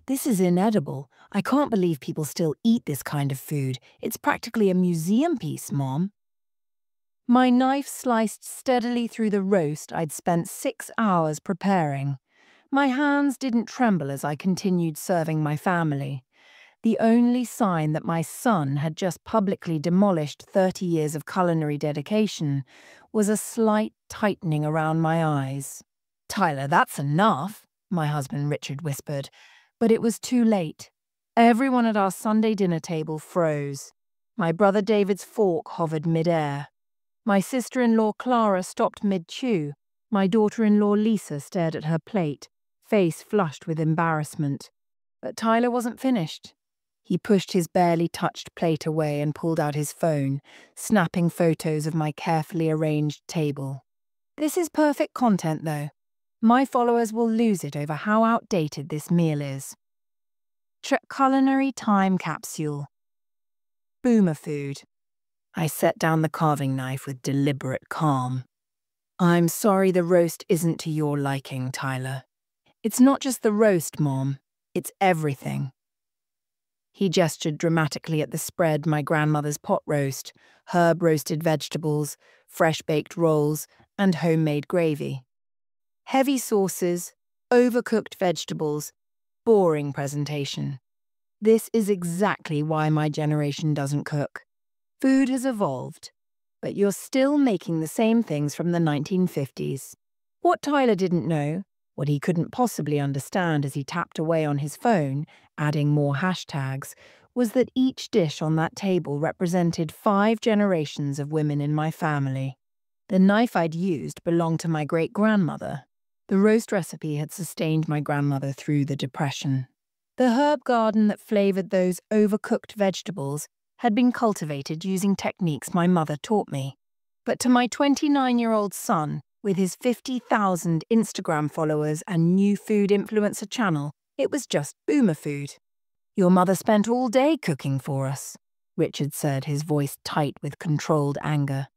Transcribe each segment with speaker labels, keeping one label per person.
Speaker 1: This is inedible. I can't believe people still eat this kind of food. It's practically a museum piece, Mom. My knife sliced steadily through the roast I'd spent 6 hours preparing. My hands didn't tremble as I continued serving my family. The only sign that my son had just publicly demolished 30 years of culinary dedication was a slight tightening around my eyes. "Tyler, that's enough," my husband Richard whispered, but it was too late. Everyone at our Sunday dinner table froze. My brother David's fork hovered mid-air. My sister-in-law Clara stopped mid-chew. My daughter-in-law Lisa stared at her plate, face flushed with embarrassment. But Tyler wasn't finished. He pushed his barely touched plate away and pulled out his phone, snapping photos of my carefully arranged table. This is perfect content, though. My followers will lose it over how outdated this meal is. Culinary time capsule. Boomer food. I set down the carving knife with deliberate calm. "I'm sorry the roast isn't to your liking, Tyler. It's not just the roast, Mom. It's everything." He gestured dramatically at the spread my grandmother's pot roast, herb-roasted vegetables, fresh-baked rolls, and homemade gravy. Heavy sauces, overcooked vegetables, boring presentation. This is exactly why my generation doesn't cook. Food has evolved, but you're still making the same things from the 1950s. What Tyler didn't know, what he couldn't possibly understand as he tapped away on his phone, adding more hashtags, was that each dish on that table represented 5 generations of women in my family. The knife I'd used belonged to my great-grandmother. The roast recipe had sustained my grandmother through the Depression. The herb garden that flavored those overcooked vegetables had been cultivated using techniques my mother taught me. But to my 29-year-old son, with his 50,000 Instagram followers and new food influencer channel, it was just boomer food. "Your mother spent all day cooking for us," Richard said, his voice tight with controlled anger.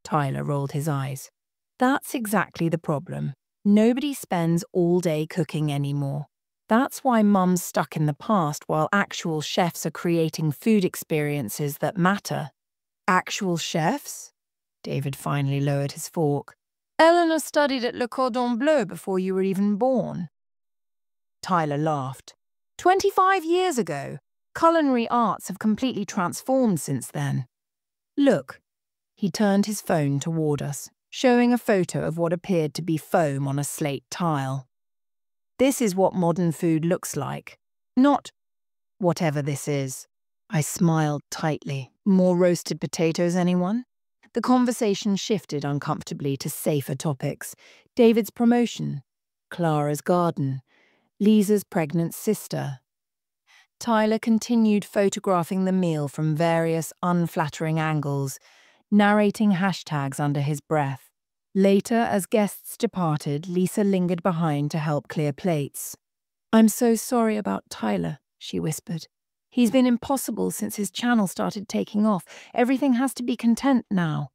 Speaker 1: Tyler rolled his eyes. "That's exactly the problem. Nobody spends all day cooking anymore. That's why Mum's stuck in the past while actual chefs are creating food experiences that matter." "Actual chefs?" David finally lowered his fork. "Eleanor studied at Le Cordon Bleu before you were even born." Tyler laughed. 25 years ago. Culinary arts have completely transformed since then. "Look." He turned his phone toward us, showing a photo of what appeared to be foam on a slate tile. "This is what modern food looks like. Not whatever this is." I smiled tightly. "More roasted potatoes, anyone?" The conversation shifted uncomfortably to safer topics. David's promotion, Clara's garden, Lisa's pregnant sister. Tyler continued photographing the meal from various unflattering angles, narrating hashtags under his breath. Later, as guests departed, Lisa lingered behind to help clear plates. "I'm so sorry about Tyler," she whispered. "He's been impossible since his channel started taking off. Everything has to be content now."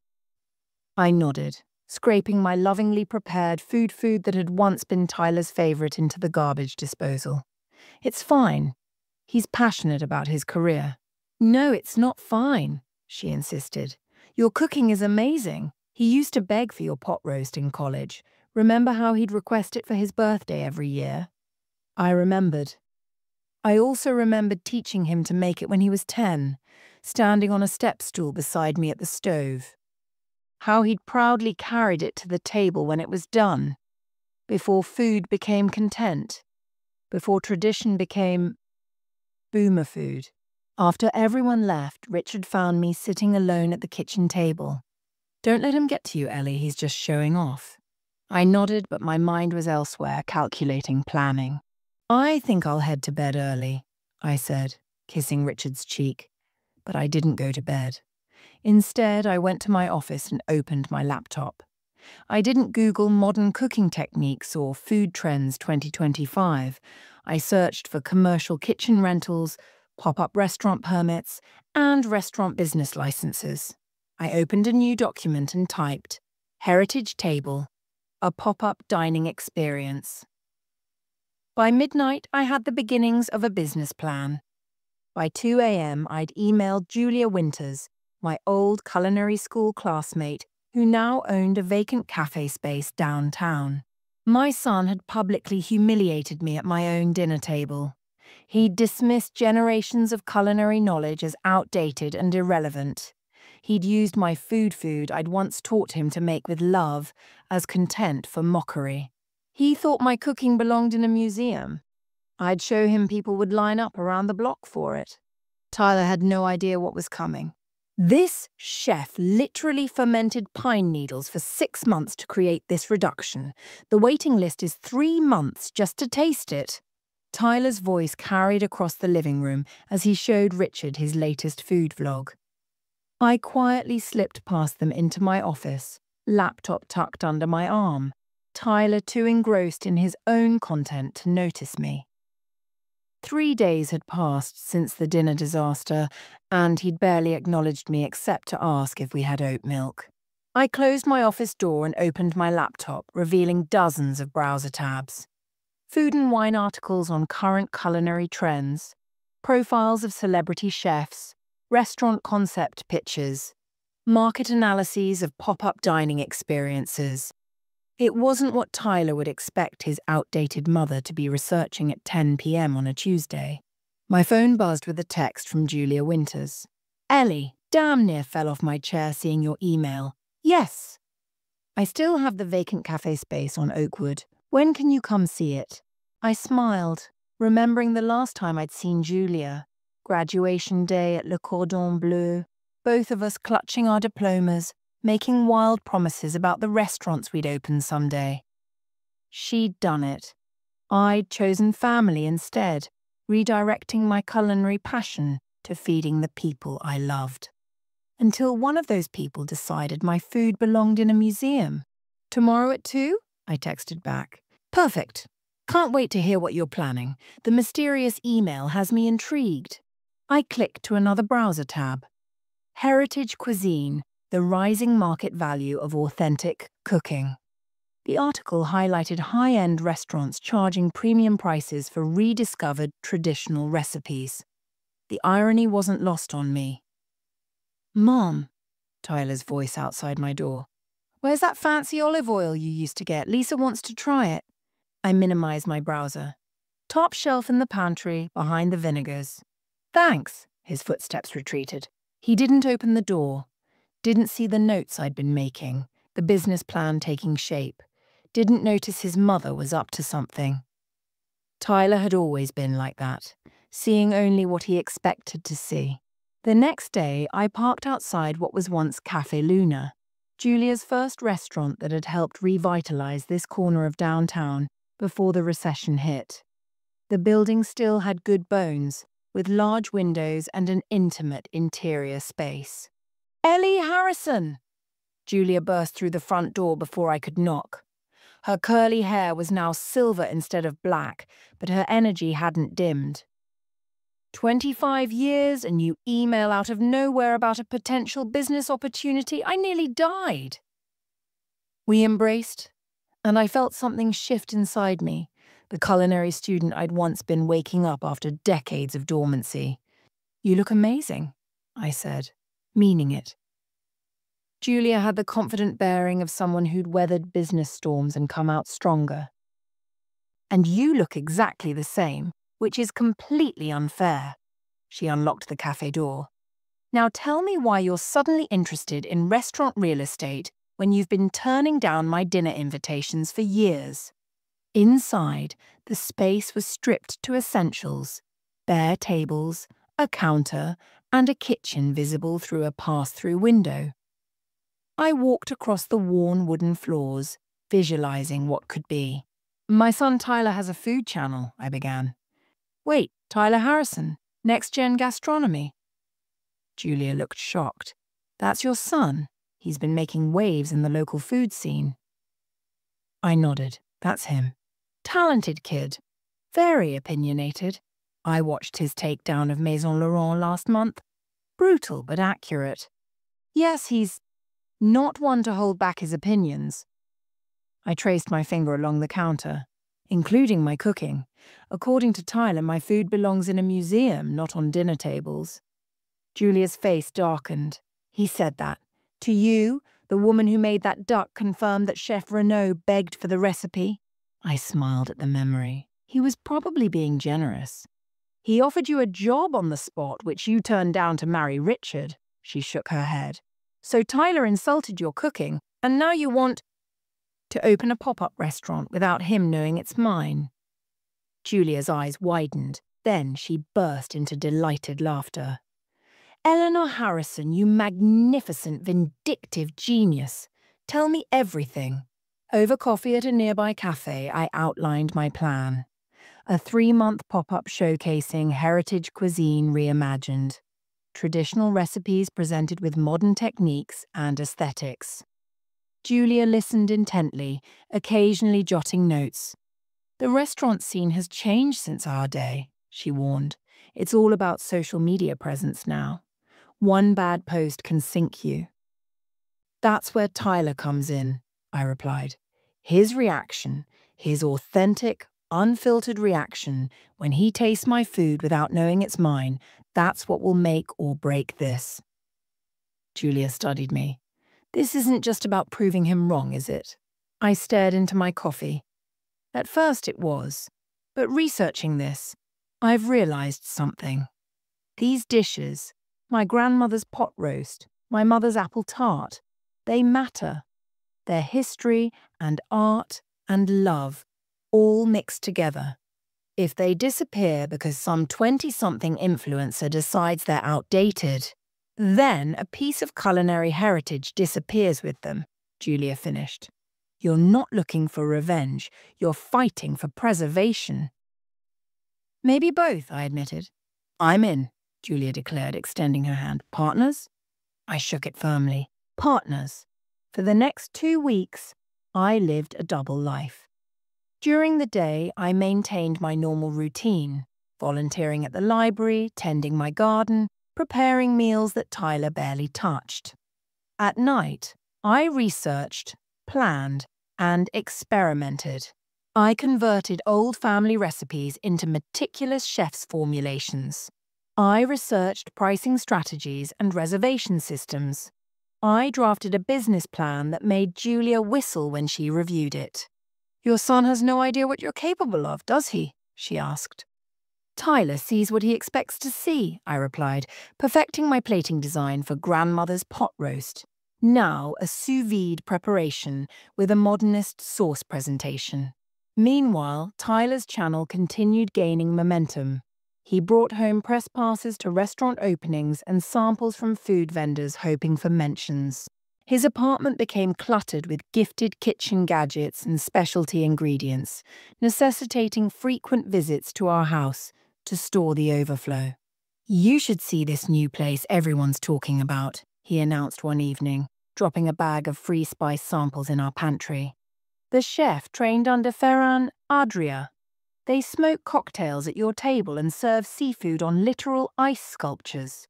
Speaker 1: I nodded, scraping my lovingly prepared food that had once been Tyler's favorite into the garbage disposal. "It's fine. He's passionate about his career." "No, it's not fine," she insisted. "Your cooking is amazing. He used to beg for your pot roast in college. Remember how he'd request it for his birthday every year?" I remembered. I also remembered teaching him to make it when he was 10, standing on a step stool beside me at the stove. How he'd proudly carried it to the table when it was done, before food became content, before tradition became boomer food. After everyone left, Richard found me sitting alone at the kitchen table. "Don't let him get to you, Ellie, he's just showing off." I nodded, but my mind was elsewhere, calculating, planning. "I think I'll head to bed early," I said, kissing Richard's cheek. But I didn't go to bed. Instead, I went to my office and opened my laptop. I didn't Google modern cooking techniques or food trends 2025. I searched for commercial kitchen rentals, pop-up restaurant permits, and restaurant business licenses. I opened a new document and typed, "Heritage Table, a pop-up dining experience." By midnight, I had the beginnings of a business plan. By 2 a.m., I'd emailed Julia Winters, my old culinary school classmate, who now owned a vacant cafe space downtown. My son had publicly humiliated me at my own dinner table. He'd dismissed generations of culinary knowledge as outdated and irrelevant. He'd used my food I'd once taught him to make with love as content for mockery. He thought my cooking belonged in a museum. I'd show him people would line up around the block for it. Tyler had no idea what was coming. This chef literally fermented pine needles for 6 months to create this reduction. The waiting list is 3 months just to taste it. Tyler's voice carried across the living room as he showed Richard his latest food vlog. I quietly slipped past them into my office, laptop tucked under my arm, Tyler too engrossed in his own content to notice me. 3 days had passed since the dinner disaster, and he'd barely acknowledged me except to ask if we had oat milk. I closed my office door and opened my laptop, revealing dozens of browser tabs. Food and wine articles on current culinary trends, profiles of celebrity chefs, restaurant concept pitches, market analyses of pop-up dining experiences. It wasn't what Tyler would expect his outdated mother to be researching at 10 p.m. on a Tuesday. My phone buzzed with a text from Julia Winters. "Ellie, damn near fell off my chair seeing your email. Yes. I still have the vacant cafe space on Oakwood. When can you come see it?" I smiled, remembering the last time I'd seen Julia. Graduation day at Le Cordon Bleu, both of us clutching our diplomas, making wild promises about the restaurants we'd open someday. She'd done it. I'd chosen family instead, redirecting my culinary passion to feeding the people I loved. Until one of those people decided my food belonged in a museum. "Tomorrow at 2?" I texted back. "Perfect. Can't wait to hear what you're planning. The mysterious email has me intrigued." I clicked to another browser tab. Heritage Cuisine, the rising market value of authentic cooking. The article highlighted high-end restaurants charging premium prices for rediscovered traditional recipes. The irony wasn't lost on me. "Mom," Tyler's voice outside my door. "Where's that fancy olive oil you used to get? Lisa wants to try it." I minimized my browser. "Top shelf in the pantry, behind the vinegars." "Thanks," his footsteps retreated. He didn't open the door. Didn't see the notes I'd been making, the business plan taking shape. Didn't notice his mother was up to something. Tyler had always been like that, seeing only what he expected to see. The next day, I parked outside what was once Café Luna, Julia's first restaurant that had helped revitalize this corner of downtown before the recession hit. The building still had good bones, with large windows and an intimate interior space. "Ellie Harrison!" Julia burst through the front door before I could knock. Her curly hair was now silver instead of black, but her energy hadn't dimmed. 25 years and you email out of nowhere about a potential business opportunity? I nearly died. We embraced, and I felt something shift inside me, the culinary student I'd once been waking up after decades of dormancy. "You look amazing," I said, meaning it. Julia had the confident bearing of someone who'd weathered business storms and come out stronger. "And you look exactly the same, which is completely unfair." She unlocked the cafe door. "Now tell me why you're suddenly interested in restaurant real estate when you've been turning down my dinner invitations for years." Inside, the space was stripped to essentials: bare tables, a counter, and a kitchen visible through a pass-through window. I walked across the worn wooden floors, visualizing what could be. "My son Tyler has a food channel," I began. "Wait, Tyler Harrison, Next Gen Gastronomy?" Julia looked shocked. "That's your son? He's been making waves in the local food scene." I nodded. "That's him. Talented kid. Very opinionated. I watched his takedown of Maison Laurent last month. Brutal but accurate. Yes, he's not one to hold back his opinions." I traced my finger along the counter, including my cooking, According to Tyler, my food belongs in a museum, not on dinner tables. Julia's face darkened. He said that. To you, the woman who made that duck confirmed that Chef Renaud begged for the recipe? I smiled at the memory. He was probably being generous. He offered you a job on the spot, which you turned down to marry Richard. She shook her head. So Tyler insulted your cooking, and now you want to open a pop-up restaurant without him knowing it's mine. Julia's eyes widened. Then she burst into delighted laughter. Eleanor Harrison, you magnificent, vindictive genius. Tell me everything. Over coffee at a nearby cafe, I outlined my plan. A 3-month pop-up showcasing heritage cuisine reimagined. Traditional recipes presented with modern techniques and aesthetics. Julia listened intently, occasionally jotting notes. The restaurant scene has changed since our day, she warned. It's all about social media presence now. One bad post can sink you. That's where Tyler comes in, I replied. His reaction, his authentic, unfiltered reaction when he tastes my food without knowing it's mine, that's what will make or break this. Julia studied me. This isn't just about proving him wrong, is it? I stared into my coffee. At first it was, but researching this, I've realized something. These dishes, my grandmother's pot roast, my mother's apple tart, they matter. Their history and art and love, all mixed together. If they disappear because some 20-something influencer decides they're outdated, then a piece of culinary heritage disappears with them, Julia finished. You're not looking for revenge, you're fighting for preservation. Maybe both, I admitted. I'm in, Julia declared, extending her hand. Partners? I shook it firmly. Partners. For the next 2 weeks, I lived a double life. During the day, I maintained my normal routine, volunteering at the library, tending my garden, preparing meals that Tyler barely touched. At night, I researched, planned, and experimented. I converted old family recipes into meticulous chef's formulations. I researched pricing strategies and reservation systems. I drafted a business plan that made Julia whistle when she reviewed it. Your son has no idea what you're capable of, does he? She asked. Tyler sees what he expects to see, I replied, perfecting my plating design for grandmother's pot roast. Now a sous vide preparation with a modernist sauce presentation. Meanwhile, Tyler's channel continued gaining momentum. He brought home press passes to restaurant openings and samples from food vendors hoping for mentions. His apartment became cluttered with gifted kitchen gadgets and specialty ingredients, necessitating frequent visits to our house to store the overflow. You should see this new place everyone's talking about, he announced one evening, dropping a bag of free spice samples in our pantry. The chef trained under Ferran Adria. They smoke cocktails at your table and serve seafood on literal ice sculptures.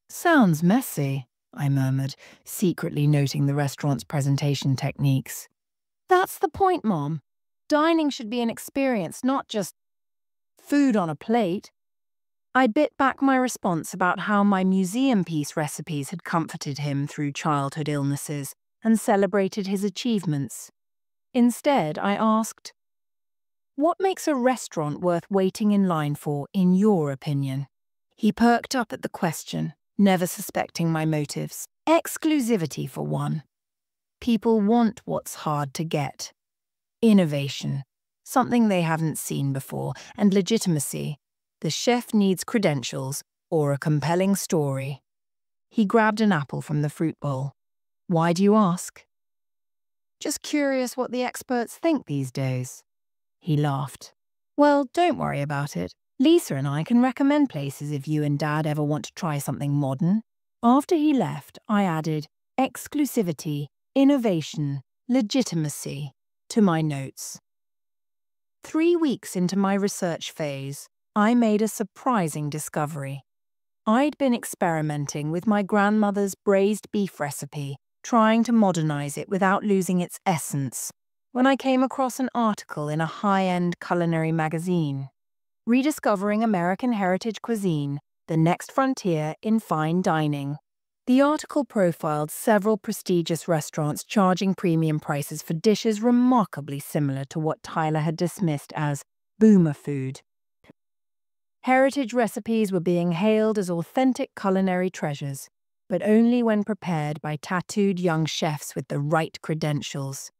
Speaker 1: Sounds messy, I murmured, secretly noting the restaurant's presentation techniques. That's the point, Mom. Dining should be an experience, not just food on a plate. I bit back my response about how my museum piece recipes had comforted him through childhood illnesses and celebrated his achievements. Instead, I asked, what makes a restaurant worth waiting in line for, in your opinion? He perked up at the question, never suspecting my motives. Exclusivity, for one. People want what's hard to get. Innovation, something they haven't seen before, and legitimacy. The chef needs credentials or a compelling story. He grabbed an apple from the fruit bowl. Why do you ask? Just curious what the experts think these days. He laughed. Well, don't worry about it. Lisa and I can recommend places if you and Dad ever want to try something modern. After he left, I added exclusivity, innovation, legitimacy to my notes. 3 weeks into my research phase, I made a surprising discovery. I'd been experimenting with my grandmother's braised beef recipe, trying to modernize it without losing its essence. when I came across an article in a high-end culinary magazine, Rediscovering American Heritage Cuisine, The Next Frontier in Fine Dining. The article profiled several prestigious restaurants charging premium prices for dishes remarkably similar to what Tyler had dismissed as boomer food. Heritage recipes were being hailed as authentic culinary treasures, but only when prepared by tattooed young chefs with the right credentials.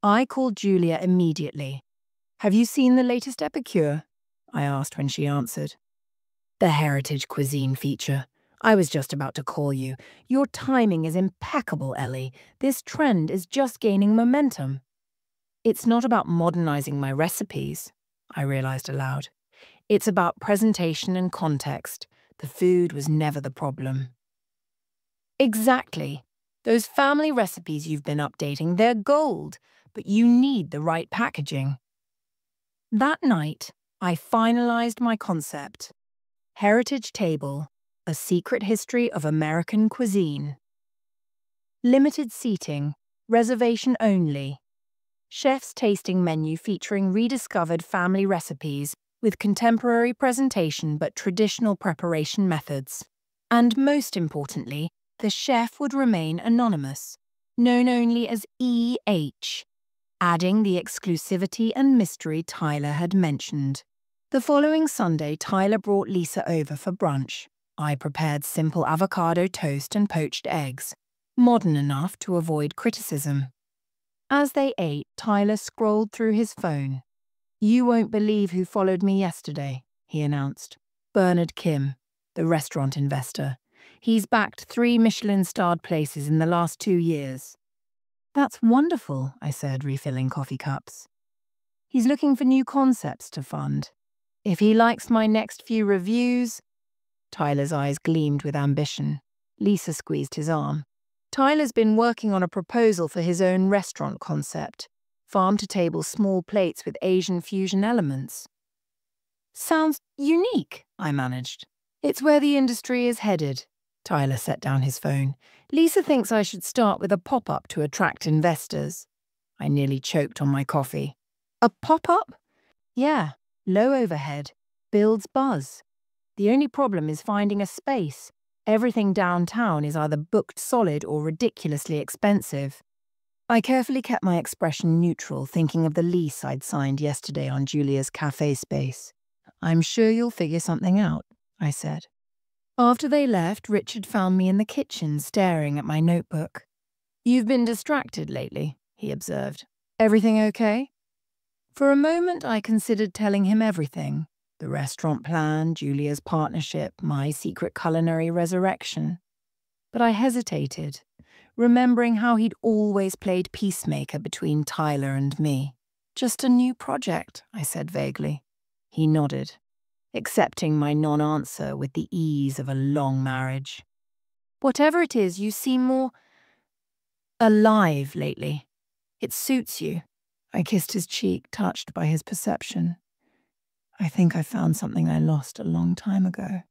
Speaker 1: I called Julia immediately. "Have you seen the latest epicure?" I asked when she answered. "The Heritage Cuisine feature. I was just about to call you. Your timing is impeccable, Ellie. This trend is just gaining momentum." "It's not about modernizing my recipes," I realized aloud. "It's about presentation and context. The food was never the problem." "Exactly. Those family recipes you've been updating, they're gold, but you need the right packaging." That night, I finalized my concept. Heritage Table, a secret history of American cuisine. Limited seating, reservation only. Chef's tasting menu featuring rediscovered family recipes with contemporary presentation but traditional preparation methods. And most importantly, the chef would remain anonymous, known only as E.H., adding the exclusivity and mystery Tyler had mentioned. The following Sunday, Tyler brought Lisa over for brunch. I prepared simple avocado toast and poached eggs, modern enough to avoid criticism. As they ate, Tyler scrolled through his phone. "You won't believe who followed me yesterday," he announced. "Bernard Kim, the restaurant investor. He's backed 3 Michelin-starred places in the last 2 years." "That's wonderful," I said, refilling coffee cups. "He's looking for new concepts to fund. If he likes my next few reviews—" Tyler's eyes gleamed with ambition. Lisa squeezed his arm. "Tyler's been working on a proposal for his own restaurant concept. Farm-to-table small plates with Asian fusion elements." "Sounds unique," I managed. "It's where the industry is headed." Tyler set down his phone. "Lisa thinks I should start with a pop-up to attract investors." I nearly choked on my coffee. "A pop-up?" "Yeah, low overhead, builds buzz. The only problem is finding a space. Everything downtown is either booked solid or ridiculously expensive." I carefully kept my expression neutral, thinking of the lease I'd signed yesterday on Julia's cafe space. "I'm sure you'll figure something out," I said. After they left, Richard found me in the kitchen staring at my notebook. "You've been distracted lately," he observed. "Everything okay?" For a moment, I considered telling him everything. The restaurant plan, Julia's partnership, my secret culinary resurrection. But I hesitated, remembering how he'd always played peacemaker between Tyler and me. "Just a new project," I said vaguely. He nodded, accepting my non-answer with the ease of a long marriage. "Whatever it is, you seem more alive lately. It suits you." I kissed his cheek, touched by his perception. "I think I found something I lost a long time ago."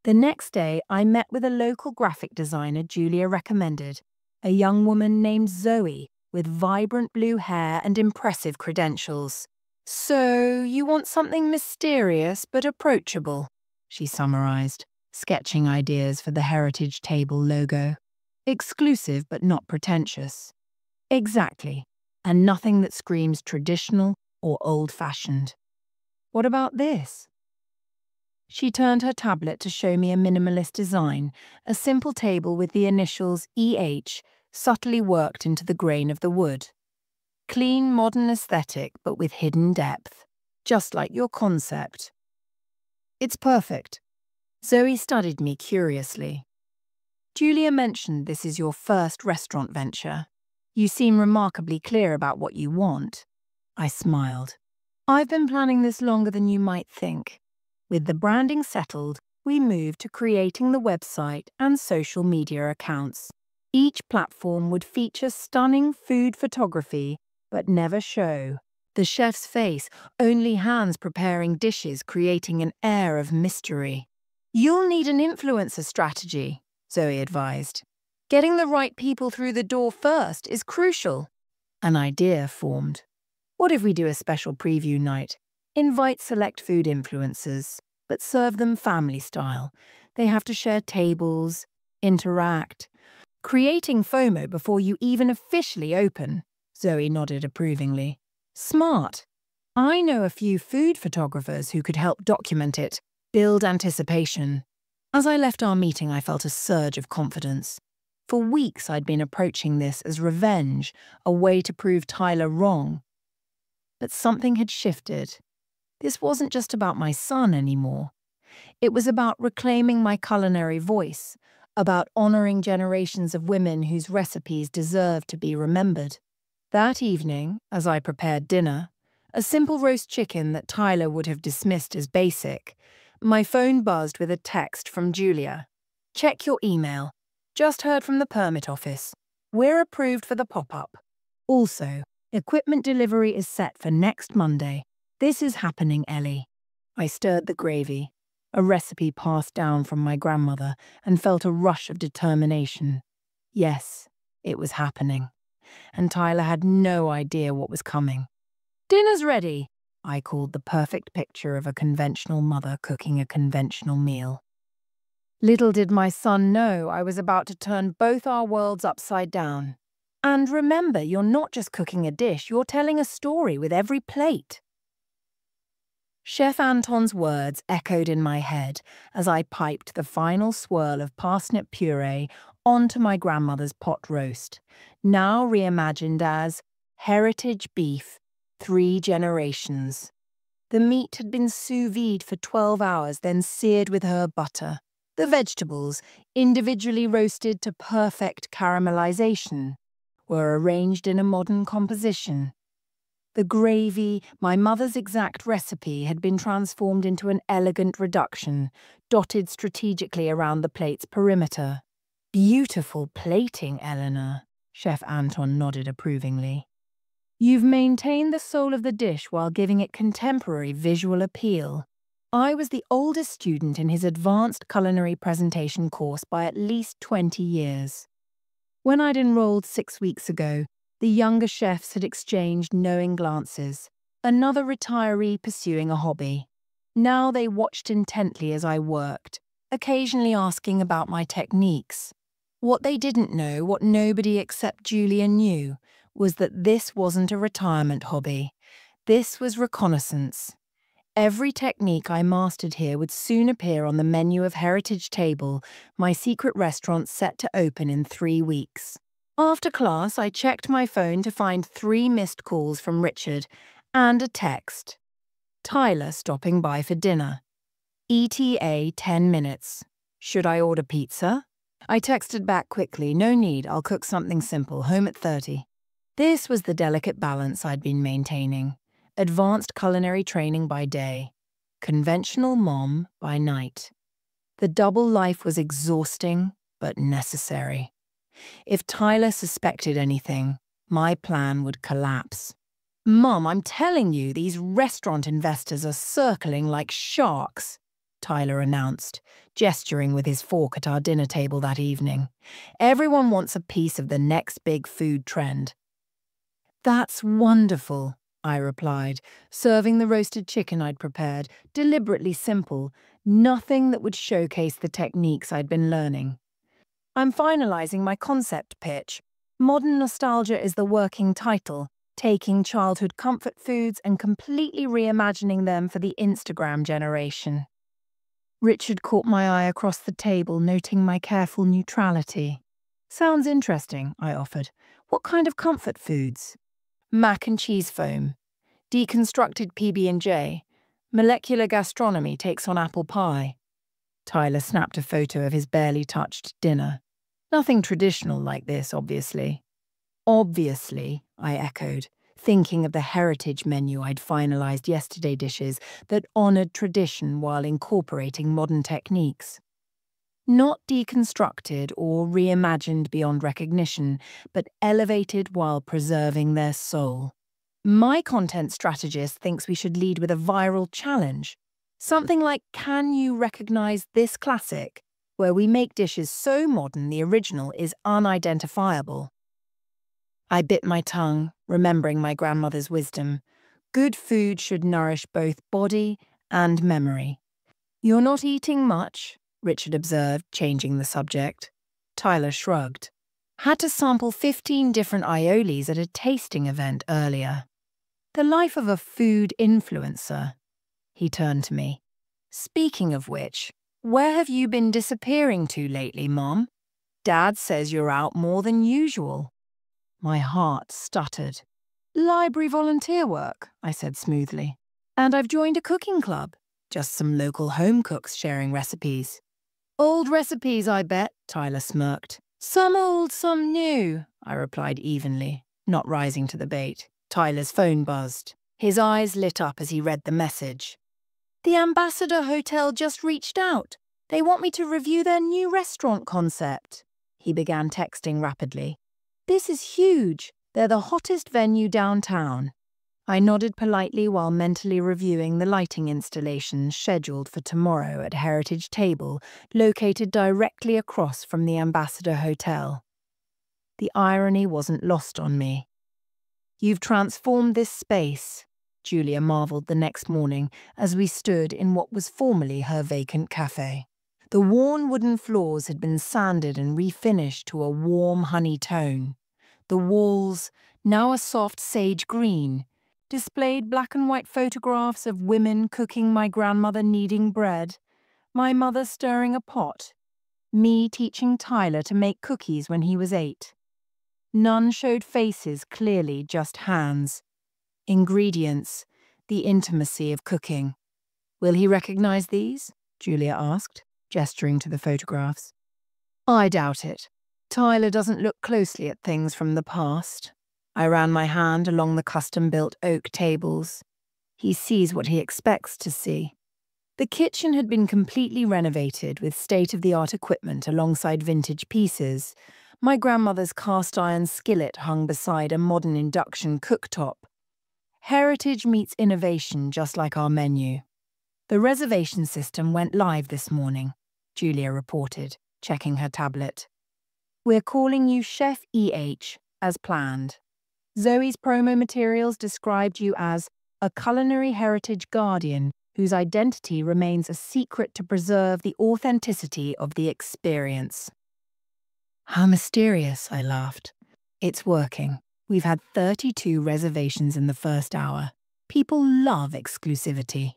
Speaker 1: The next day, I met with a local graphic designer Julia recommended, a young woman named Zoe with vibrant blue hair and impressive credentials. "So, you want something mysterious but approachable," she summarized, sketching ideas for the Heritage Table logo. "Exclusive but not pretentious." "Exactly, and nothing that screams traditional or old-fashioned." "What about this?" She turned her tablet to show me a minimalist design, a simple table with the initials EH subtly worked into the grain of the wood. Clean, modern aesthetic, but with hidden depth. Just like your concept. "It's perfect." Zoe studied me curiously. "Julia mentioned this is your first restaurant venture. You seem remarkably clear about what you want." I smiled. "I've been planning this longer than you might think." With the branding settled, we moved to creating the website and social media accounts. Each platform would feature stunning food photography, but never show the chef's face, only hands preparing dishes, creating an air of mystery. "You'll need an influencer strategy," Zoe advised. "Getting the right people through the door first is crucial." An idea formed. What if we do a special preview night? Invite select food influencers, but serve them family style. They have to share tables, interact. Creating FOMO before you even officially open. Zoe nodded approvingly. Smart. I know a few food photographers who could help document it, build anticipation. As I left our meeting, I felt a surge of confidence. For weeks, I'd been approaching this as revenge, a way to prove Tyler wrong. But something had shifted. This wasn't just about my son anymore. It was about reclaiming my culinary voice, about honoring generations of women whose recipes deserve to be remembered. That evening, as I prepared dinner, a simple roast chicken that Tyler would have dismissed as basic, my phone buzzed with a text from Julia. Check your email. Just heard from the permit office. We're approved for the pop-up. Also, equipment delivery is set for next Monday. This is happening, Ellie. I stirred the gravy, a recipe passed down from my grandmother, and felt a rush of determination. Yes, it was happening. And Tyler had no idea what was coming. Dinner's ready, I called, the perfect picture of a conventional mother cooking a conventional meal. Little did my son know I was about to turn both our worlds upside down. And remember, you're not just cooking a dish, you're telling a story with every plate. Chef Anton's words echoed in my head as I piped the final swirl of parsnip puree onto my grandmother's pot roast, now reimagined as heritage beef, 3 generations. The meat had been sous vide for 12 hours, then seared with herb butter. The vegetables, individually roasted to perfect caramelization, were arranged in a modern composition. The gravy, my mother's exact recipe, had been transformed into an elegant reduction, dotted strategically around the plate's perimeter. Beautiful plating, Eleanor, Chef Anton nodded approvingly. You've maintained the soul of the dish while giving it contemporary visual appeal. I was the oldest student in his advanced culinary presentation course by at least 20 years. When I'd enrolled 6 weeks ago, the younger chefs had exchanged knowing glances, another retiree pursuing a hobby. Now they watched intently as I worked, occasionally asking about my techniques. What they didn't know, what nobody except Julia knew, was that this wasn't a retirement hobby. This was reconnaissance. Every technique I mastered here would soon appear on the menu of Heritage Table, my secret restaurant set to open in 3 weeks. After class, I checked my phone to find 3 missed calls from Richard and a text. Tyler stopping by for dinner. ETA 10 minutes. Should I order pizza? I texted back quickly, no need, I'll cook something simple, home at 30. This was the delicate balance I'd been maintaining. Advanced culinary training by day, conventional mom by night. The double life was exhausting, but necessary. If Tyler suspected anything, my plan would collapse. Mom, I'm telling you, these restaurant investors are circling like sharks, Tyler announced, gesturing with his fork at our dinner table that evening. Everyone wants a piece of the next big food trend. That's wonderful, I replied, serving the roasted chicken I'd prepared, deliberately simple, nothing that would showcase the techniques I'd been learning. I'm finalizing my concept pitch. Modern nostalgia is the working title, taking childhood comfort foods and completely reimagining them for the Instagram generation. Richard caught my eye across the table, noting my careful neutrality. Sounds interesting, I offered. What kind of comfort foods? Mac and cheese foam, deconstructed PB&J, molecular gastronomy takes on apple pie. Tyler snapped a photo of his barely touched dinner. Nothing traditional like this, obviously. Obviously, I echoed, thinking of the heritage menu I'd finalized yesterday, dishes that honored tradition while incorporating modern techniques. Not deconstructed or reimagined beyond recognition, but elevated while preserving their soul. My content strategist thinks we should lead with a viral challenge. Something like, can you recognize this classic, where we make dishes so modern the original is unidentifiable. I bit my tongue, remembering my grandmother's wisdom. Good food should nourish both body and memory. "You're not eating much," Richard observed, changing the subject. Tyler shrugged. "Had to sample 15 different aiolis at a tasting event earlier." "The life of a food influencer." He turned to me. "Speaking of which, where have you been disappearing to lately, Mom? Dad says you're out more than usual." My heart stuttered. "Library volunteer work," I said smoothly. "And I've joined a cooking club. Just some local home cooks sharing recipes." "Old recipes, I bet," Tyler smirked. "Some old, some new," I replied evenly, not rising to the bait. Tyler's phone buzzed. His eyes lit up as he read the message. "The Ambassador Hotel just reached out. They want me to review their new restaurant concept." He began texting rapidly. "This is huge. They're the hottest venue downtown." I nodded politely while mentally reviewing the lighting installations scheduled for tomorrow at Heritage Table, located directly across from the Ambassador Hotel. The irony wasn't lost on me. "You've transformed this space," Julia marveled the next morning as we stood in what was formerly her vacant cafe. The worn wooden floors had been sanded and refinished to a warm honey tone. The walls, now a soft sage green, displayed black and white photographs of women cooking, my grandmother kneading bread, my mother stirring a pot, me teaching Tyler to make cookies when he was 8. None showed faces clearly, just hands. Ingredients, the intimacy of cooking. "Will he recognize these?" Julia asked, gesturing to the photographs. "I doubt it. Tyler doesn't look closely at things from the past." I ran my hand along the custom-built oak tables. "He sees what he expects to see." The kitchen had been completely renovated with state-of-the-art equipment alongside vintage pieces. My grandmother's cast-iron skillet hung beside a modern induction cooktop. Heritage meets innovation, just like our menu. "The reservation system went live this morning," Julia reported, checking her tablet. "We're calling you Chef EH, as planned. Zoe's promo materials described you as a culinary heritage guardian whose identity remains a secret to preserve the authenticity of the experience." "How mysterious," I laughed. "It's working. We've had 32 reservations in the first hour. People love exclusivity."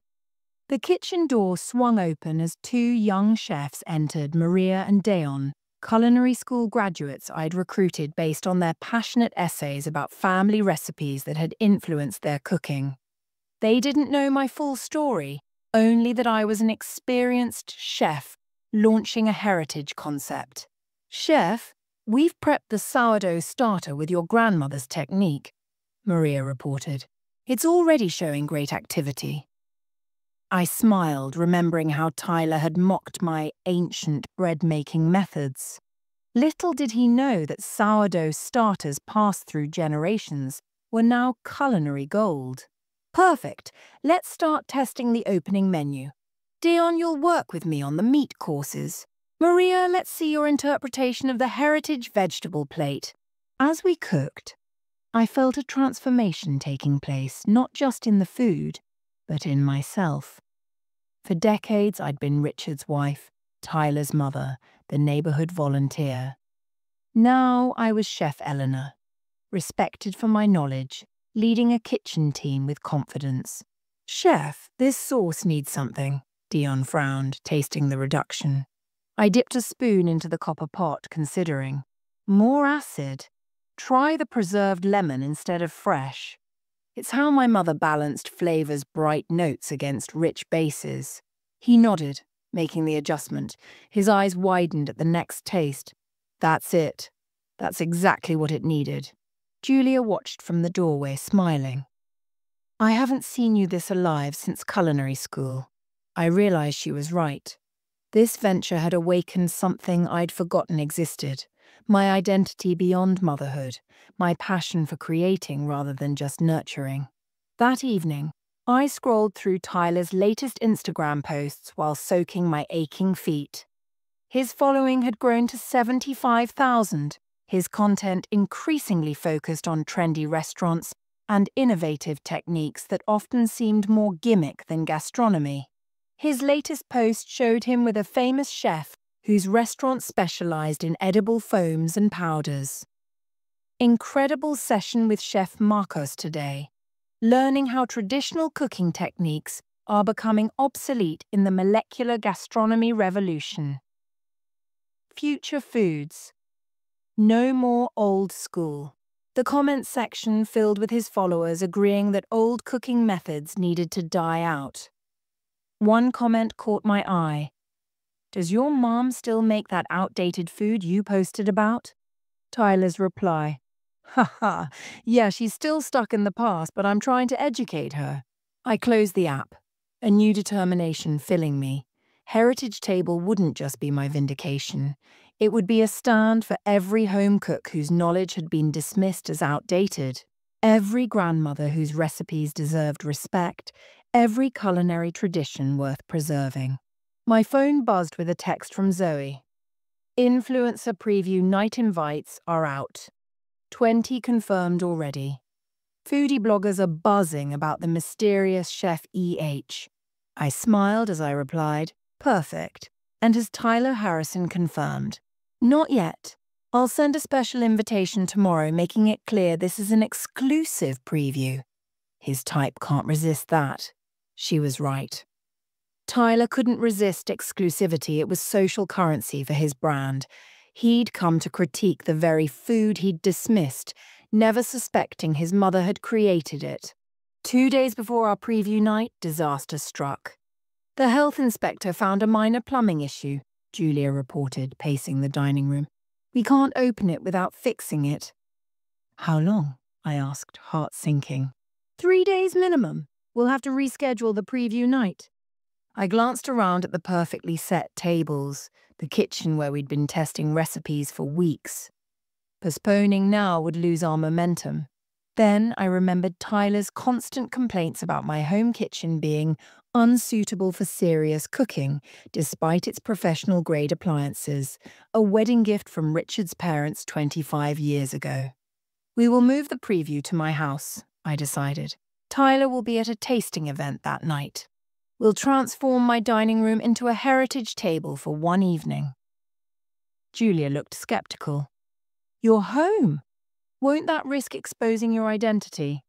Speaker 1: The kitchen door swung open as 2 young chefs entered, Maria and Deon, culinary school graduates I'd recruited based on their passionate essays about family recipes that had influenced their cooking. They didn't know my full story, only that I was an experienced chef launching a heritage concept. "Chef, we've prepped the sourdough starter with your grandmother's technique," Maria reported. "It's already showing great activity." I smiled, remembering how Tyler had mocked my ancient bread-making methods. Little did he know that sourdough starters passed through generations were now culinary gold. "Perfect. Let's start testing the opening menu. Dion, you'll work with me on the meat courses. Maria, let's see your interpretation of the heritage vegetable plate." As we cooked, I felt a transformation taking place, not just in the food, but in myself. For decades, I'd been Richard's wife, Tyler's mother, the neighborhood volunteer. Now I was Chef Eleanor, respected for my knowledge, leading a kitchen team with confidence. "Chef, this sauce needs something," Dion frowned, tasting the reduction. I dipped a spoon into the copper pot, considering. "More acid. Try the preserved lemon instead of fresh." It's how my mother balanced flavor's bright notes against rich bases. He nodded, making the adjustment. His eyes widened at the next taste. "That's it. That's exactly what it needed." Julia watched from the doorway, smiling. "I haven't seen you this alive since culinary school." I realized she was right. This venture had awakened something I'd forgotten existed. My identity beyond motherhood, my passion for creating rather than just nurturing. That evening, I scrolled through Tyler's latest Instagram posts while soaking my aching feet. His following had grown to 75,000. his content increasingly focused on trendy restaurants and innovative techniques that often seemed more gimmick than gastronomy. His latest post showed him with a famous chef whose restaurant specialized in edible foams and powders. Incredible session with Chef Marcos today, learning how traditional cooking techniques are becoming obsolete in the molecular gastronomy revolution. Future foods. No more old school. The comments section filled with his followers agreeing that old cooking methods needed to die out. One comment caught my eye. "Does your mom still make that outdated food you posted about?" Tyler's reply. "Haha, yeah, she's still stuck in the past, but I'm trying to educate her." I closed the app, a new determination filling me. Heritage Table wouldn't just be my vindication. It would be a stand for every home cook whose knowledge had been dismissed as outdated, every grandmother whose recipes deserved respect, every culinary tradition worth preserving. My phone buzzed with a text from Zoe. "Influencer preview night invites are out. 20 confirmed already. Foodie bloggers are buzzing about the mysterious Chef EH. I smiled as I replied, "Perfect. And has Tyler Harrison confirmed?" "Not yet. I'll send a special invitation tomorrow making it clear this is an exclusive preview." His type can't resist that. She was right. Tyler couldn't resist exclusivity. It was social currency for his brand. He'd come to critique the very food he'd dismissed, never suspecting his mother had created it. 2 days before our preview night, disaster struck. "The health inspector found a minor plumbing issue," Julia reported, pacing the dining room. "We can't open it without fixing it." "How long?" I asked, heart sinking. 3 days minimum. We'll have to reschedule the preview night." I glanced around at the perfectly set tables, the kitchen where we'd been testing recipes for weeks. Postponing now would lose our momentum. Then I remembered Tyler's constant complaints about my home kitchen being unsuitable for serious cooking, despite its professional-grade appliances, a wedding gift from Richard's parents 25 years ago. "We will move the preview to my house," I decided. "Tyler will be at a tasting event that night. We'll transform my dining room into a heritage table for one evening." Julia looked skeptical. "Your home? Won't that risk exposing your identity?"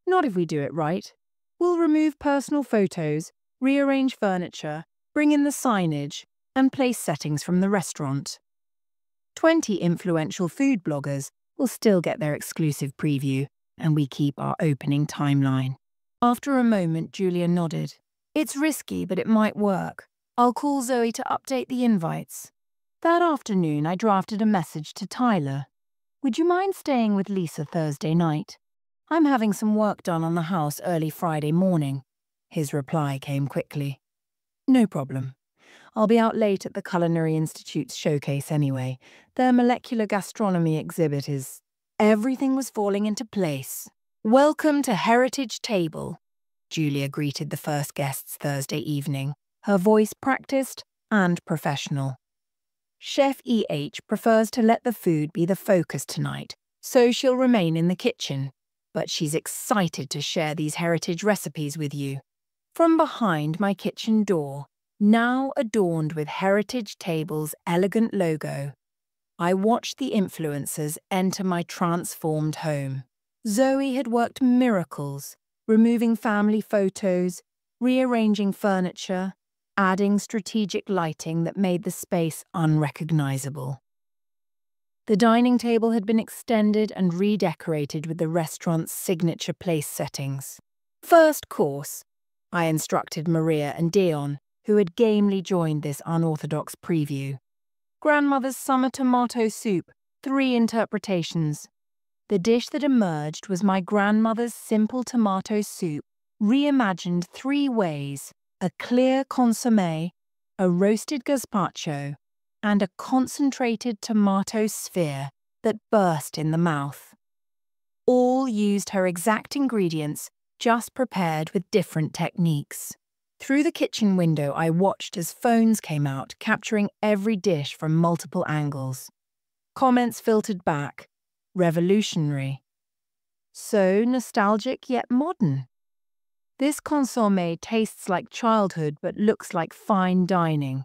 Speaker 1: "Not if we do it right. We'll remove personal photos, rearrange furniture, bring in the signage, and place settings from the restaurant. 20 influential food bloggers will still get their exclusive preview, and we keep our opening timeline." After a moment, Julia nodded. "It's risky, but it might work. I'll call Zoe to update the invites." That afternoon, I drafted a message to Tyler. "Would you mind staying with Lisa Thursday night? I'm having some work done on the house early Friday morning." His reply came quickly. "No problem. I'll be out late at the Culinary Institute's showcase anyway. Their molecular gastronomy exhibit is..." Everything was falling into place. "Welcome to Heritage Table," Julia greeted the first guests Thursday evening, her voice practiced and professional. "Chef EH prefers to let the food be the focus tonight, so she'll remain in the kitchen. But she's excited to share these heritage recipes with you." From behind my kitchen door, now adorned with Heritage Table's elegant logo, I watched the influencers enter my transformed home. Zoe had worked miracles, removing family photos, rearranging furniture, adding strategic lighting that made the space unrecognizable. The dining table had been extended and redecorated with the restaurant's signature place settings. "First course," I instructed Maria and Dion, who had gamely joined this unorthodox preview. "Grandmother's summer tomato soup, 3 interpretations." The dish that emerged was my grandmother's simple tomato soup, reimagined 3 ways: a clear consommé, a roasted gazpacho, and a concentrated tomato sphere that burst in the mouth. All used her exact ingredients, just prepared with different techniques. Through the kitchen window, I watched as phones came out, capturing every dish from multiple angles. Comments filtered back. Revolutionary. So nostalgic yet modern. This consommé tastes like childhood but looks like fine dining.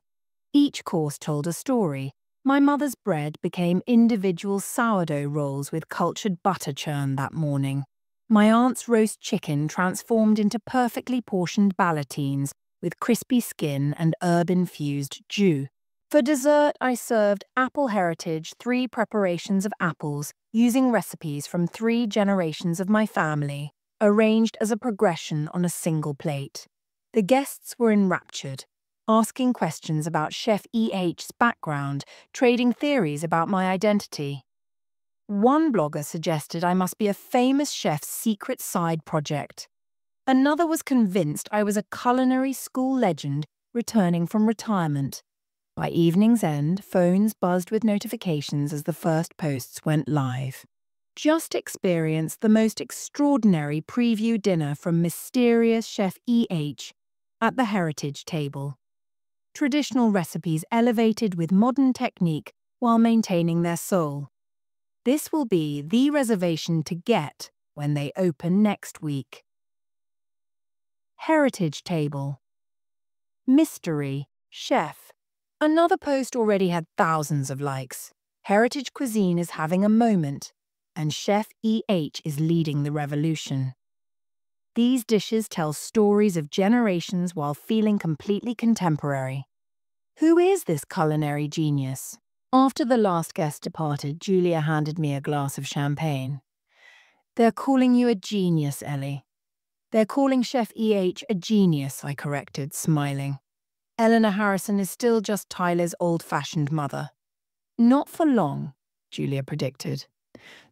Speaker 1: Each course told a story. My mother's bread became individual sourdough rolls with cultured butter churn that morning. My aunt's roast chicken transformed into perfectly portioned ballotines with crispy skin and herb-infused jus. For dessert, I served Apple Heritage 3 preparations of apples using recipes from 3 generations of my family, arranged as a progression on a single plate. The guests were enraptured, asking questions about Chef E.H.'s background, trading theories about my identity. One blogger suggested I must be a famous chef's secret side project. Another was convinced I was a culinary school legend returning from retirement. By evening's end, phones buzzed with notifications as the first posts went live. Just experienced the most extraordinary preview dinner from mysterious Chef E.H. at the Heritage Table. Traditional recipes elevated with modern technique while maintaining their soul. This will be the reservation to get when they open next week. Heritage Table. Mystery Chef. Another post already had thousands of likes. Heritage cuisine is having a moment, and Chef E.H. is leading the revolution. These dishes tell stories of generations while feeling completely contemporary. Who is this culinary genius? After the last guest departed, Julia handed me a glass of champagne. They're calling you a genius, Ellie. They're calling Chef E.H. a genius, I corrected, smiling. Eleanor Harrison is still just Tyler's old-fashioned mother. Not for long, Julia predicted.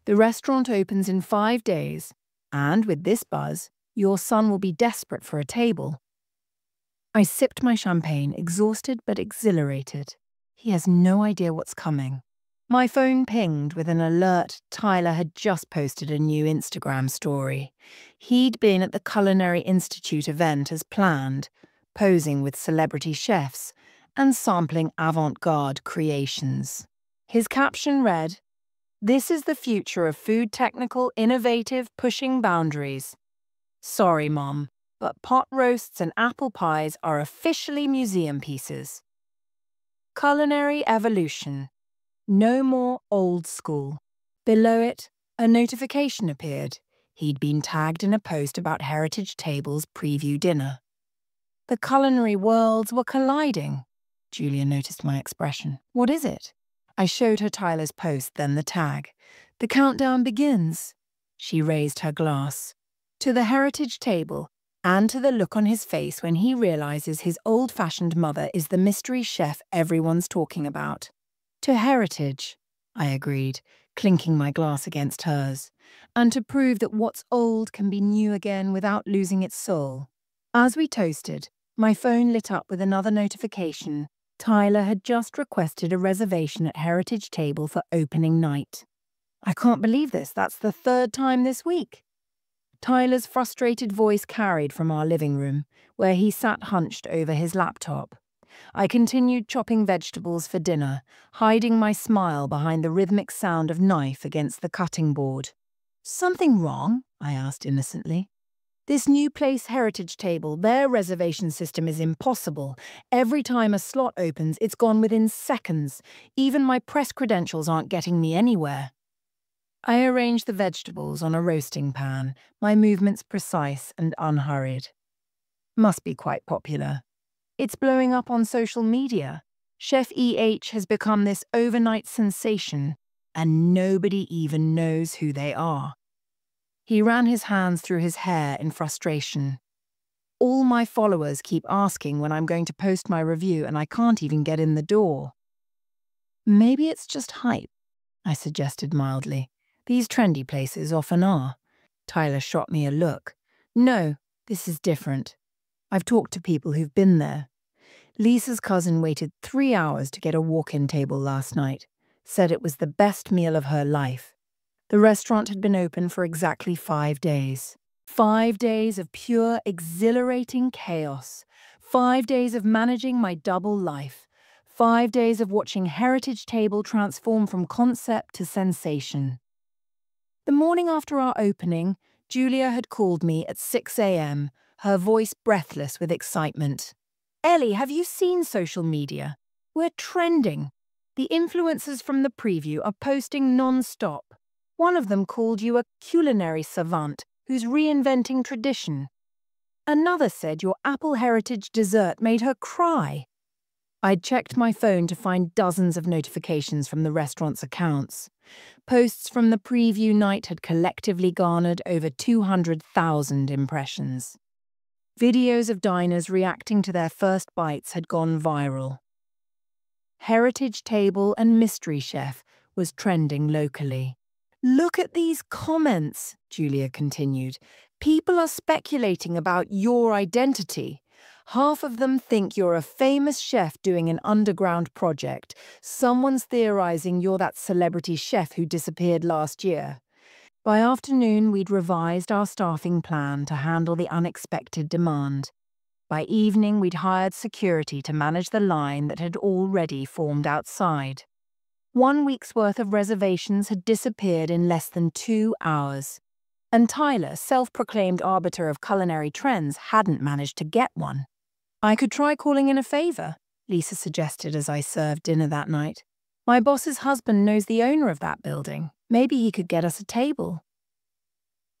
Speaker 1: The restaurant opens in 5 days, and with this buzz, your son will be desperate for a table. I sipped my champagne, exhausted but exhilarated. He has no idea what's coming. My phone pinged with an alert Tyler had just posted a new Instagram story. He'd been at the Culinary Institute event as planned, posing with celebrity chefs and sampling avant-garde creations. His caption read, "This is the future of food technical, innovative, pushing boundaries. Sorry, Mom, but pot roasts and apple pies are officially museum pieces." Culinary evolution. No more old school. Below it, a notification appeared. He'd been tagged in a post about Heritage Table's preview dinner. The culinary worlds were colliding. Julia noticed my expression. What is it? I showed her Tyler's post, then the tag. The countdown begins. She raised her glass. To the Heritage Table, and to the look on his face when he realizes his old-fashioned mother is the mystery chef everyone's talking about. To Heritage, I agreed, clinking my glass against hers, and to prove that what's old can be new again without losing its soul. As we toasted, my phone lit up with another notification. Tyler had just requested a reservation at Heritage Table for opening night. I can't believe this, that's the 3rd time this week. Tyler's frustrated voice carried from our living room, where he sat hunched over his laptop. I continued chopping vegetables for dinner, hiding my smile behind the rhythmic sound of knife against the cutting board. Something wrong? I asked innocently. This new place Heritage Table, their reservation system is impossible. Every time a slot opens, it's gone within seconds. Even my press credentials aren't getting me anywhere. I arranged the vegetables on a roasting pan, my movements precise and unhurried. Must be quite popular. It's blowing up on social media. Chef E.H. has become this overnight sensation, and nobody even knows who they are. He ran his hands through his hair in frustration. All my followers keep asking when I'm going to post my review, and I can't even get in the door. Maybe it's just hype, I suggested mildly. These trendy places often are. Tyler shot me a look. No, this is different. I've talked to people who've been there. Lisa's cousin waited 3 hours to get a walk-in table last night. Said it was the best meal of her life. The restaurant had been open for exactly 5 days. 5 days of pure, exhilarating chaos. 5 days of managing my double life. 5 days of watching Heritage Table transform from concept to sensation. The morning after our opening, Julia had called me at 6 a.m., her voice breathless with excitement. "Ellie, have you seen social media? We're trending. The influencers from the preview are posting non-stop. One of them called you a culinary savant who's reinventing tradition. Another said your apple heritage dessert made her cry." I'd checked my phone to find dozens of notifications from the restaurant's accounts. Posts from the preview night had collectively garnered over 200,000 impressions. Videos of diners reacting to their first bites had gone viral. Heritage Table and Mystery Chef was trending locally. "Look at these comments," Julia continued. "People are speculating about your identity. Half of them think you're a famous chef doing an underground project. Someone's theorizing you're that celebrity chef who disappeared last year." By afternoon, we'd revised our staffing plan to handle the unexpected demand. By evening, we'd hired security to manage the line that had already formed outside. 1 week's worth of reservations had disappeared in less than 2 hours. And Tyler, self-proclaimed arbiter of culinary trends, hadn't managed to get one. "I could try calling in a favor," Lisa suggested as I served dinner that night. "My boss's husband knows the owner of that building. Maybe he could get us a table."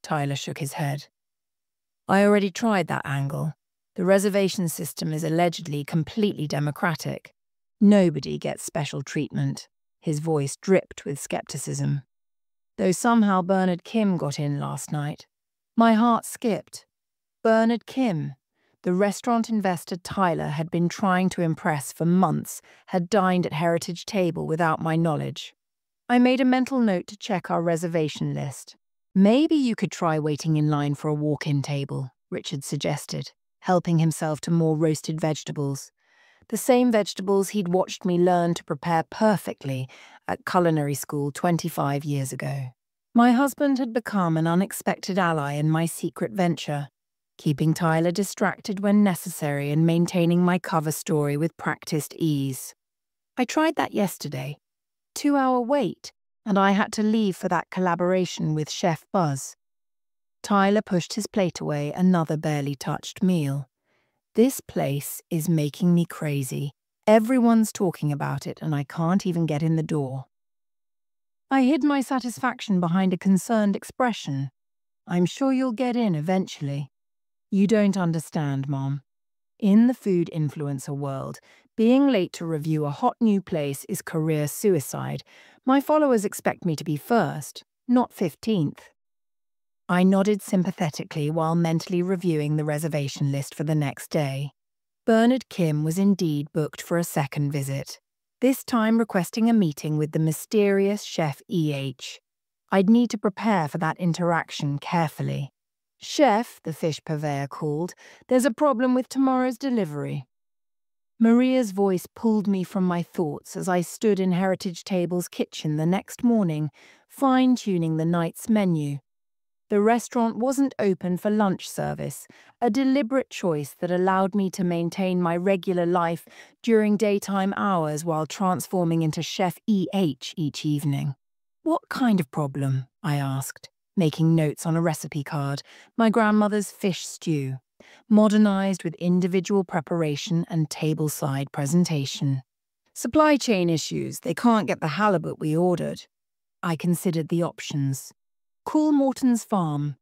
Speaker 1: Tyler shook his head. "I already tried that angle. The reservation system is allegedly completely democratic. Nobody gets special treatment." His voice dripped with skepticism. "Though somehow Bernard Kim got in last night." My heart skipped. Bernard Kim, the restaurant investor Tyler had been trying to impress for months, had dined at Heritage Table without my knowledge. I made a mental note to check our reservation list. "Maybe you could try waiting in line for a walk-in table," Richard suggested, helping himself to more roasted vegetables. The same vegetables he'd watched me learn to prepare perfectly at culinary school 25 years ago. My husband had become an unexpected ally in my secret venture, keeping Tyler distracted when necessary and maintaining my cover story with practiced ease. I tried that yesterday. 2-hour wait, and I had to leave for that collaboration with Chef Buzz. Tyler pushed his plate away, another barely touched meal. "This place is making me crazy. Everyone's talking about it, and I can't even get in the door." I hid my satisfaction behind a concerned expression. "I'm sure you'll get in eventually." "You don't understand, Mom. In the food influencer world, being late to review a hot new place is career suicide. My followers expect me to be first, not 15th. I nodded sympathetically while mentally reviewing the reservation list for the next day. Bernard Kim was indeed booked for a second visit, this time requesting a meeting with the mysterious Chef E.H. I'd need to prepare for that interaction carefully. "Chef," the fish purveyor called, "there's a problem with tomorrow's delivery." Maria's voice pulled me from my thoughts as I stood in Heritage Table's kitchen the next morning, fine-tuning the night's menu. The restaurant wasn't open for lunch service, a deliberate choice that allowed me to maintain my regular life during daytime hours while transforming into Chef E.H. each evening. "What kind of problem?" I asked, making notes on a recipe card, my grandmother's fish stew, modernized with individual preparation and tableside presentation. "Supply chain issues. They can't get the halibut we ordered." I considered the options. "Call Morton's Farm.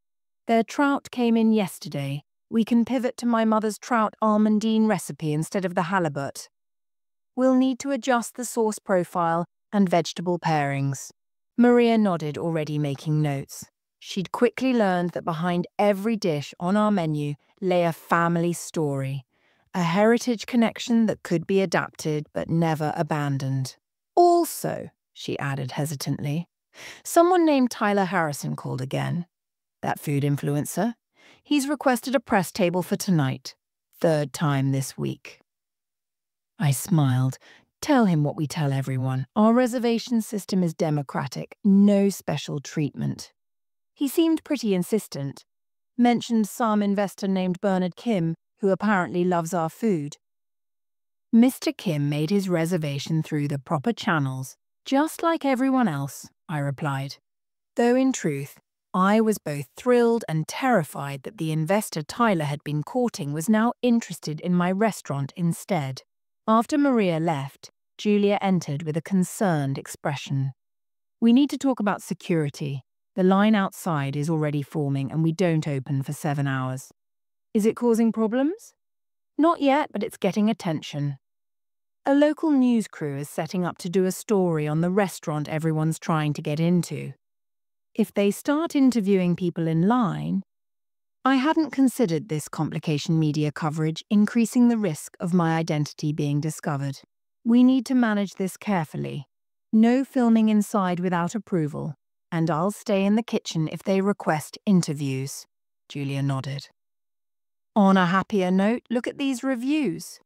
Speaker 1: Their trout came in yesterday. We can pivot to my mother's trout almondine recipe instead of the halibut. We'll need to adjust the sauce profile and vegetable pairings." Maria nodded, already making notes. She'd quickly learned that behind every dish on our menu lay a family story, a heritage connection that could be adapted but never abandoned. "Also," she added hesitantly, "someone named Tyler Harrison called again. That food influencer. He's requested a press table for tonight. 3rd time this week." I smiled. "Tell him what we tell everyone. Our reservation system is democratic, no special treatment." He seemed pretty insistent. Mentioned some investor named Bernard Kim, who apparently loves our food. Mr. Kim made his reservation through the proper channels, just like everyone else, I replied. Though in truth, I was both thrilled and terrified that the investor Tyler had been courting was now interested in my restaurant instead. After Maria left, Julia entered with a concerned expression. We need to talk about security. The line outside is already forming and we don't open for 7 hours. Is it causing problems? Not yet, but it's getting attention. A local news crew is setting up to do a story on the restaurant everyone's trying to get into. If they start interviewing people in line, I hadn't considered this complication media coverage increasing the risk of my identity being discovered. We need to manage this carefully. No filming inside without approval, and I'll stay in the kitchen if they request interviews. Julia nodded. On a happier note, look at these reviews.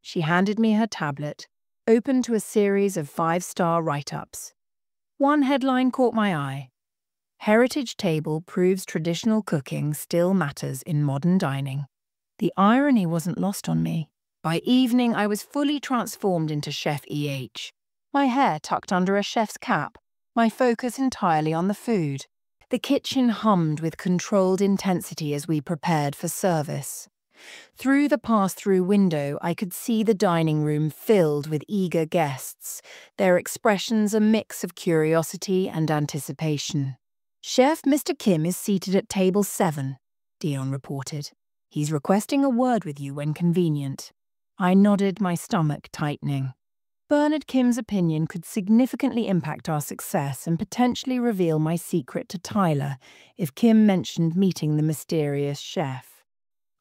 Speaker 1: She handed me her tablet, open to a series of 5-star write-ups. One headline caught my eye. Heritage Table proves traditional cooking still matters in modern dining. The irony wasn't lost on me. By evening, I was fully transformed into Chef E.H. My hair tucked under a chef's cap, my focus entirely on the food. The kitchen hummed with controlled intensity as we prepared for service. Through the pass-through window, I could see the dining room filled with eager guests, their expressions a mix of curiosity and anticipation. Chef Mr. Kim is seated at table 7, Dion reported. He's requesting a word with you when convenient. I nodded, my stomach tightening. Bernard Kim's opinion could significantly impact our success and potentially reveal my secret to Tyler if Kim mentioned meeting the mysterious chef.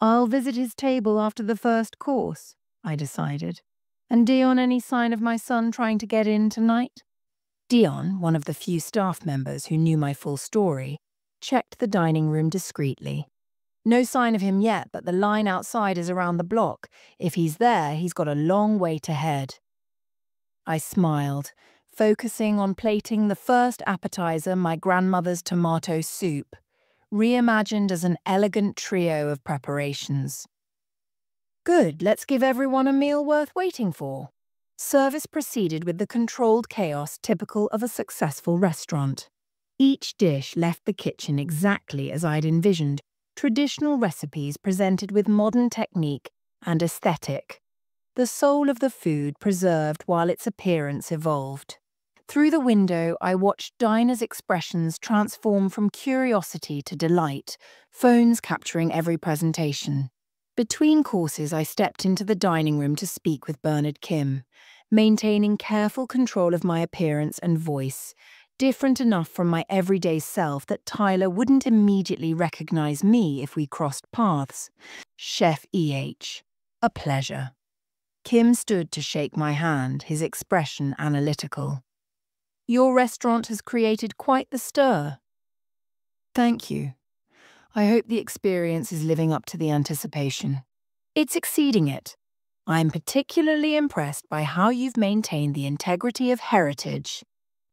Speaker 1: I'll visit his table after the first course, I decided. And Dion, any sign of my son trying to get in tonight? Dion, one of the few staff members who knew my full story, checked the dining room discreetly. No sign of him yet, but the line outside is around the block. If he's there, he's got a long wait ahead. I smiled, focusing on plating the first appetizer, my grandmother's tomato soup, reimagined as an elegant trio of preparations. Good, let's give everyone a meal worth waiting for. Service proceeded with the controlled chaos typical of a successful restaurant. Each dish left the kitchen exactly as I'd envisioned, traditional recipes presented with modern technique and aesthetic. The soul of the food preserved while its appearance evolved. Through the window, I watched diners' expressions transform from curiosity to delight, phones capturing every presentation. Between courses, I stepped into the dining room to speak with Bernard Kim, maintaining careful control of my appearance and voice, different enough from my everyday self that Tyler wouldn't immediately recognize me if we crossed paths. Chef E.H. A pleasure. Kim stood to shake my hand, his expression analytical. Your restaurant has created quite the stir. Thank you. I hope the experience is living up to the anticipation. It's exceeding it. I'm particularly impressed by how you've maintained the integrity of heritage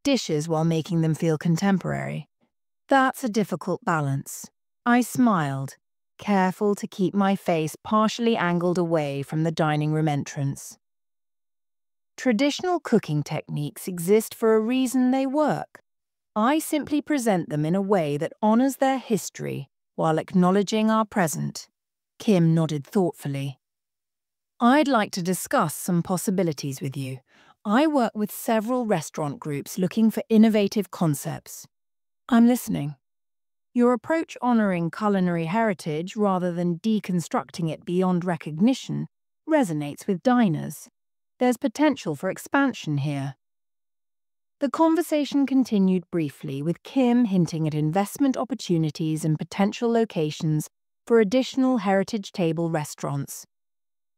Speaker 1: dishes while making them feel contemporary. That's a difficult balance. I smiled, careful to keep my face partially angled away from the dining room entrance. Traditional cooking techniques exist for a reason they work. I simply present them in a way that honors their history while acknowledging our present. Kim nodded thoughtfully. I'd like to discuss some possibilities with you. I work with several restaurant groups looking for innovative concepts. I'm listening. Your approach honoring culinary heritage rather than deconstructing it beyond recognition resonates with diners. There's potential for expansion here. The conversation continued briefly, with Kim hinting at investment opportunities and potential locations for additional heritage table restaurants.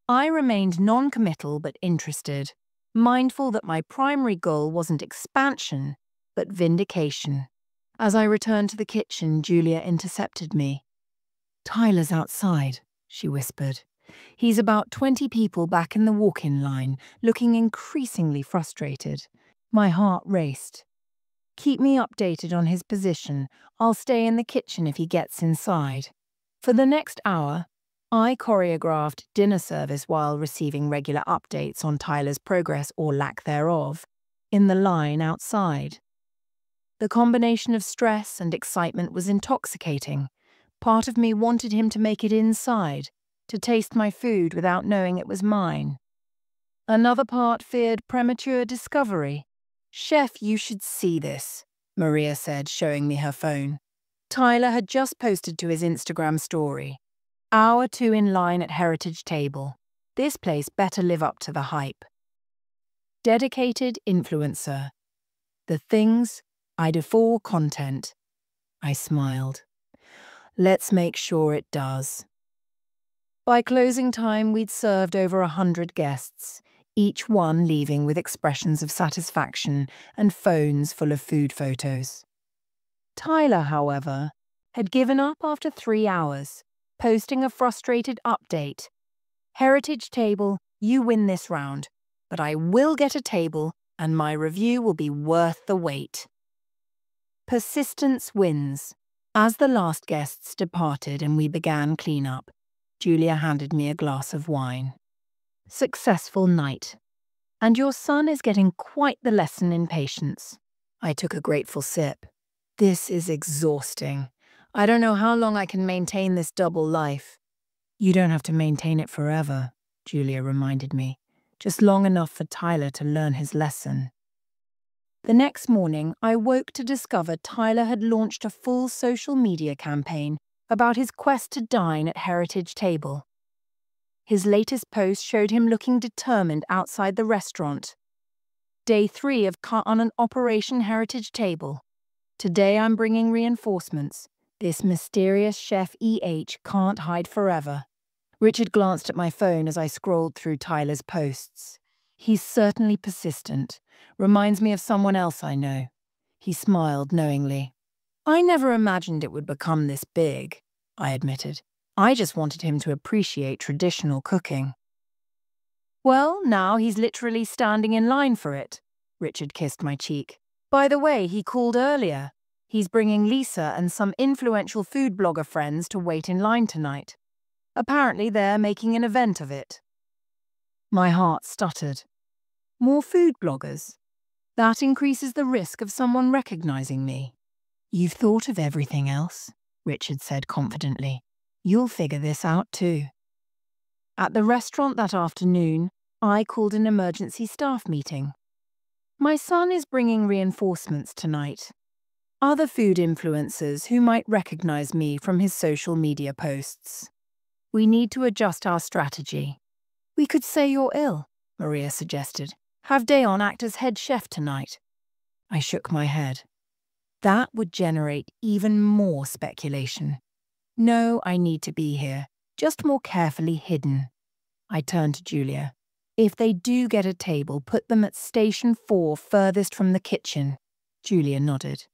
Speaker 1: I remained non-committal but interested, mindful that my primary goal wasn't expansion, but vindication. As I returned to the kitchen, Julia intercepted me. Tyler's outside, she whispered. He's about 20 people back in the walk-in line, looking increasingly frustrated. My heart raced. Keep me updated on his position. I'll stay in the kitchen if he gets inside. For the next hour, I choreographed dinner service while receiving regular updates on Tyler's progress or lack thereof in the line outside. The combination of stress and excitement was intoxicating. Part of me wanted him to make it inside, to taste my food without knowing it was mine. Another part feared premature discovery. "Chef, you should see this," Maria said, showing me her phone. Tyler had just posted to his Instagram story. "Hour 2 in line at Heritage Table. This place better live up to the hype." Dedicated influencer. The things I do for content. I smiled. Let's make sure it does. By closing time, we'd served over 100 guests, each one leaving with expressions of satisfaction and phones full of food photos. Tyler, however, had given up after 3 hours, posting a frustrated update. "Heritage Table, you win this round, but I will get a table and my review will be worth the wait." Persistence wins. As the last guests departed and we began cleanup, Julia handed me a glass of wine. "Successful night. And your son is getting quite the lesson in patience." I took a grateful sip. "This is exhausting. I don't know how long I can maintain this double life." "You don't have to maintain it forever," Julia reminded me. "Just long enough for Tyler to learn his lesson." The next morning, I woke to discover Tyler had launched a full social media campaign about his quest to dine at Heritage Table. His latest post showed him looking determined outside the restaurant. "Day 3 of on an Operation Heritage Table. Today I'm bringing reinforcements. This mysterious chef EH can't hide forever." Richard glanced at my phone as I scrolled through Tyler's posts. "He's certainly persistent. Reminds me of someone else I know." He smiled knowingly. "I never imagined it would become this big," I admitted. "I just wanted him to appreciate traditional cooking." "Well, now he's literally standing in line for it." Richard kissed my cheek. "By the way, he called earlier. He's bringing Lisa and some influential food blogger friends to wait in line tonight. Apparently they're making an event of it." My heart stuttered. More food bloggers? That increases the risk of someone recognizing me. "You've thought of everything else," Richard said confidently. "You'll figure this out too." At the restaurant that afternoon, I called an emergency staff meeting. "My son is bringing reinforcements tonight. Other food influencers who might recognize me from his social media posts. We need to adjust our strategy." "We could say you're ill," Maria suggested. "Have Dayon act as head chef tonight." I shook my head. That would generate even more speculation. "No, I need to be here, just more carefully hidden." I turned to Julia. "If they do get a table, put them at station 4 furthest from the kitchen." Julia nodded.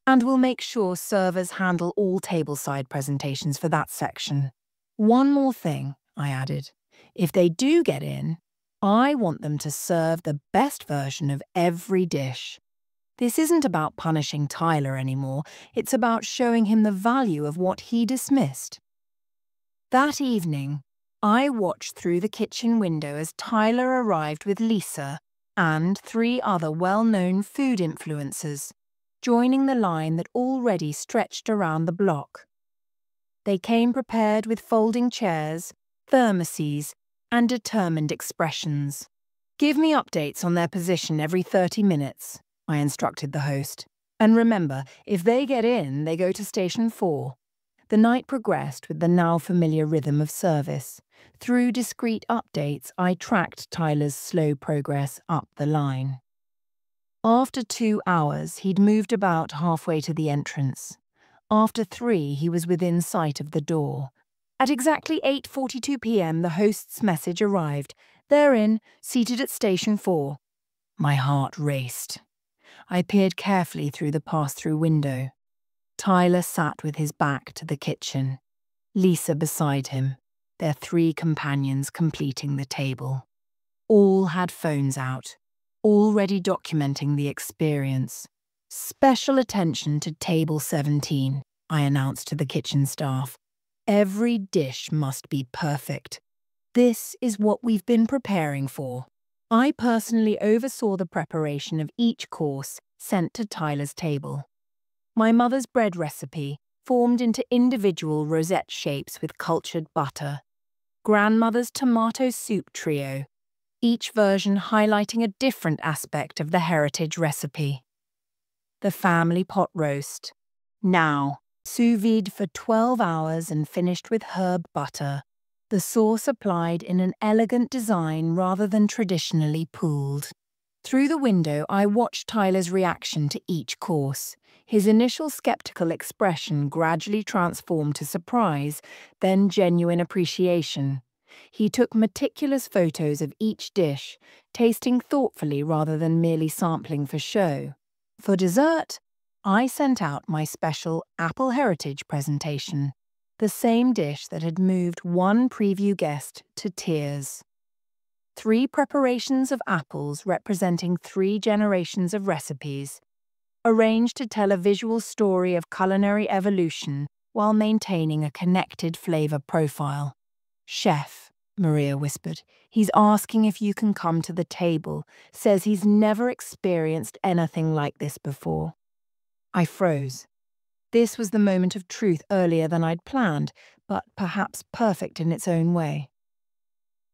Speaker 1: "And we'll make sure servers handle all tableside presentations for that section." "One more thing," I added. "If they do get in, I want them to serve the best version of every dish. This isn't about punishing Tyler anymore, it's about showing him the value of what he dismissed." That evening, I watched through the kitchen window as Tyler arrived with Lisa and 3 other well-known food influencers, joining the line that already stretched around the block. They came prepared with folding chairs, thermoses, and determined expressions. "Give me updates on their position every 30 minutes, I instructed the host. "And remember, if they get in, they go to station 4. The night progressed with the now familiar rhythm of service. Through discreet updates, I tracked Tyler's slow progress up the line. After 2 hours, he'd moved about halfway to the entrance. After 3, he was within sight of the door. At exactly 8:42 p.m., the host's message arrived. "They're in, seated at station 4. My heart raced. I peered carefully through the pass-through window. Tyler sat with his back to the kitchen. Lisa beside him, their 3 companions completing the table. All had phones out, already documenting the experience. "Special attention to table 17, I announced to the kitchen staff. Every dish must be perfect. This is what we've been preparing for. I personally oversaw the preparation of each course sent to Tyler's table. My mother's bread recipe formed into individual rosette shapes with cultured butter. Grandmother's tomato soup trio, each version highlighting a different aspect of the heritage recipe. The family pot roast, now sous vide for 12 hours and finished with herb butter, the sauce applied in an elegant design rather than traditionally pooled. Through the window, I watched Tyler's reaction to each course. His initial skeptical expression gradually transformed to surprise, then genuine appreciation. He took meticulous photos of each dish, tasting thoughtfully rather than merely sampling for show. For dessert, I sent out my special Apple Heritage presentation, the same dish that had moved one preview guest to tears. 3 preparations of apples representing 3 generations of recipes, arranged to tell a visual story of culinary evolution while maintaining a connected flavor profile. "Chef," Maria whispered, "he's asking if you can come to the table, says he's never experienced anything like this before." I froze. This was the moment of truth earlier than I'd planned, but perhaps perfect in its own way.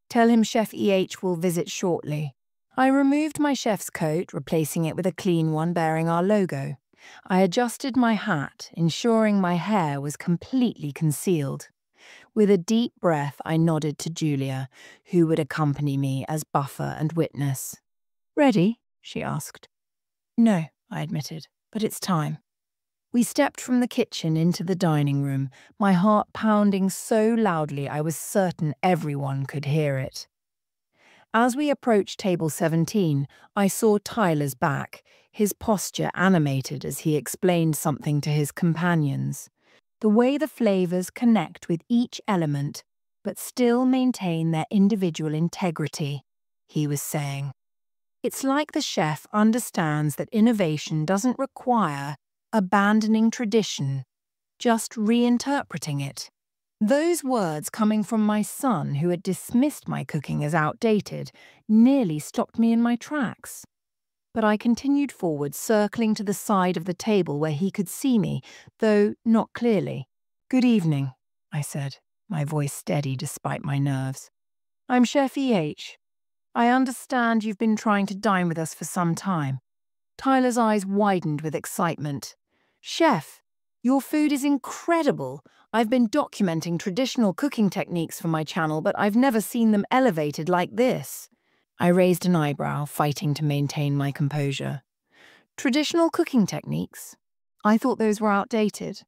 Speaker 1: "Tell him Chef EH will visit shortly." I removed my chef's coat, replacing it with a clean one bearing our logo. I adjusted my hat, ensuring my hair was completely concealed. With a deep breath, I nodded to Julia, who would accompany me as buffer and witness. "Ready?" she asked. "No," I admitted, "but it's time." We stepped from the kitchen into the dining room, my heart pounding so loudly I was certain everyone could hear it. As we approached table 17, I saw Tyler's back, his posture animated as he explained something to his companions. The way the flavors connect with each element, but still maintain their individual integrity, he was saying. It's like the chef understands that innovation doesn't require abandoning tradition, just reinterpreting it. Those words coming from my son, who had dismissed my cooking as outdated, nearly stopped me in my tracks. But I continued forward, circling to the side of the table where he could see me, though not clearly. "Good evening," I said, my voice steady despite my nerves. "I'm Chef EH. I understand you've been trying to dine with us for some time." Tyler's eyes widened with excitement. "Chef, your food is incredible. I've been documenting traditional cooking techniques for my channel, but I've never seen them elevated like this." I raised an eyebrow, fighting to maintain my composure. "Traditional cooking techniques? I thought those were outdated."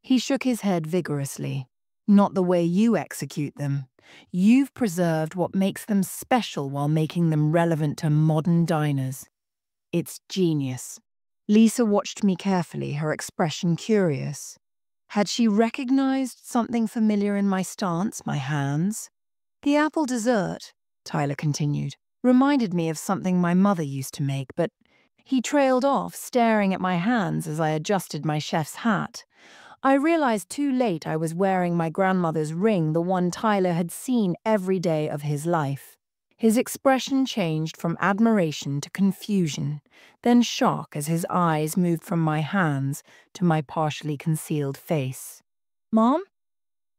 Speaker 1: He shook his head vigorously. "Not the way you execute them. You've preserved what makes them special while making them relevant to modern diners. It's genius." Lisa watched me carefully, her expression curious. Had she recognized something familiar in my stance, my hands? "The apple dessert," Tyler continued, "reminded me of something my mother used to make," but he trailed off, staring at my hands as I adjusted my chef's hat. I realized too late I was wearing my grandmother's ring, the one Tyler had seen every day of his life. His expression changed from admiration to confusion, then shock as his eyes moved from my hands to my partially concealed face. "Mom?"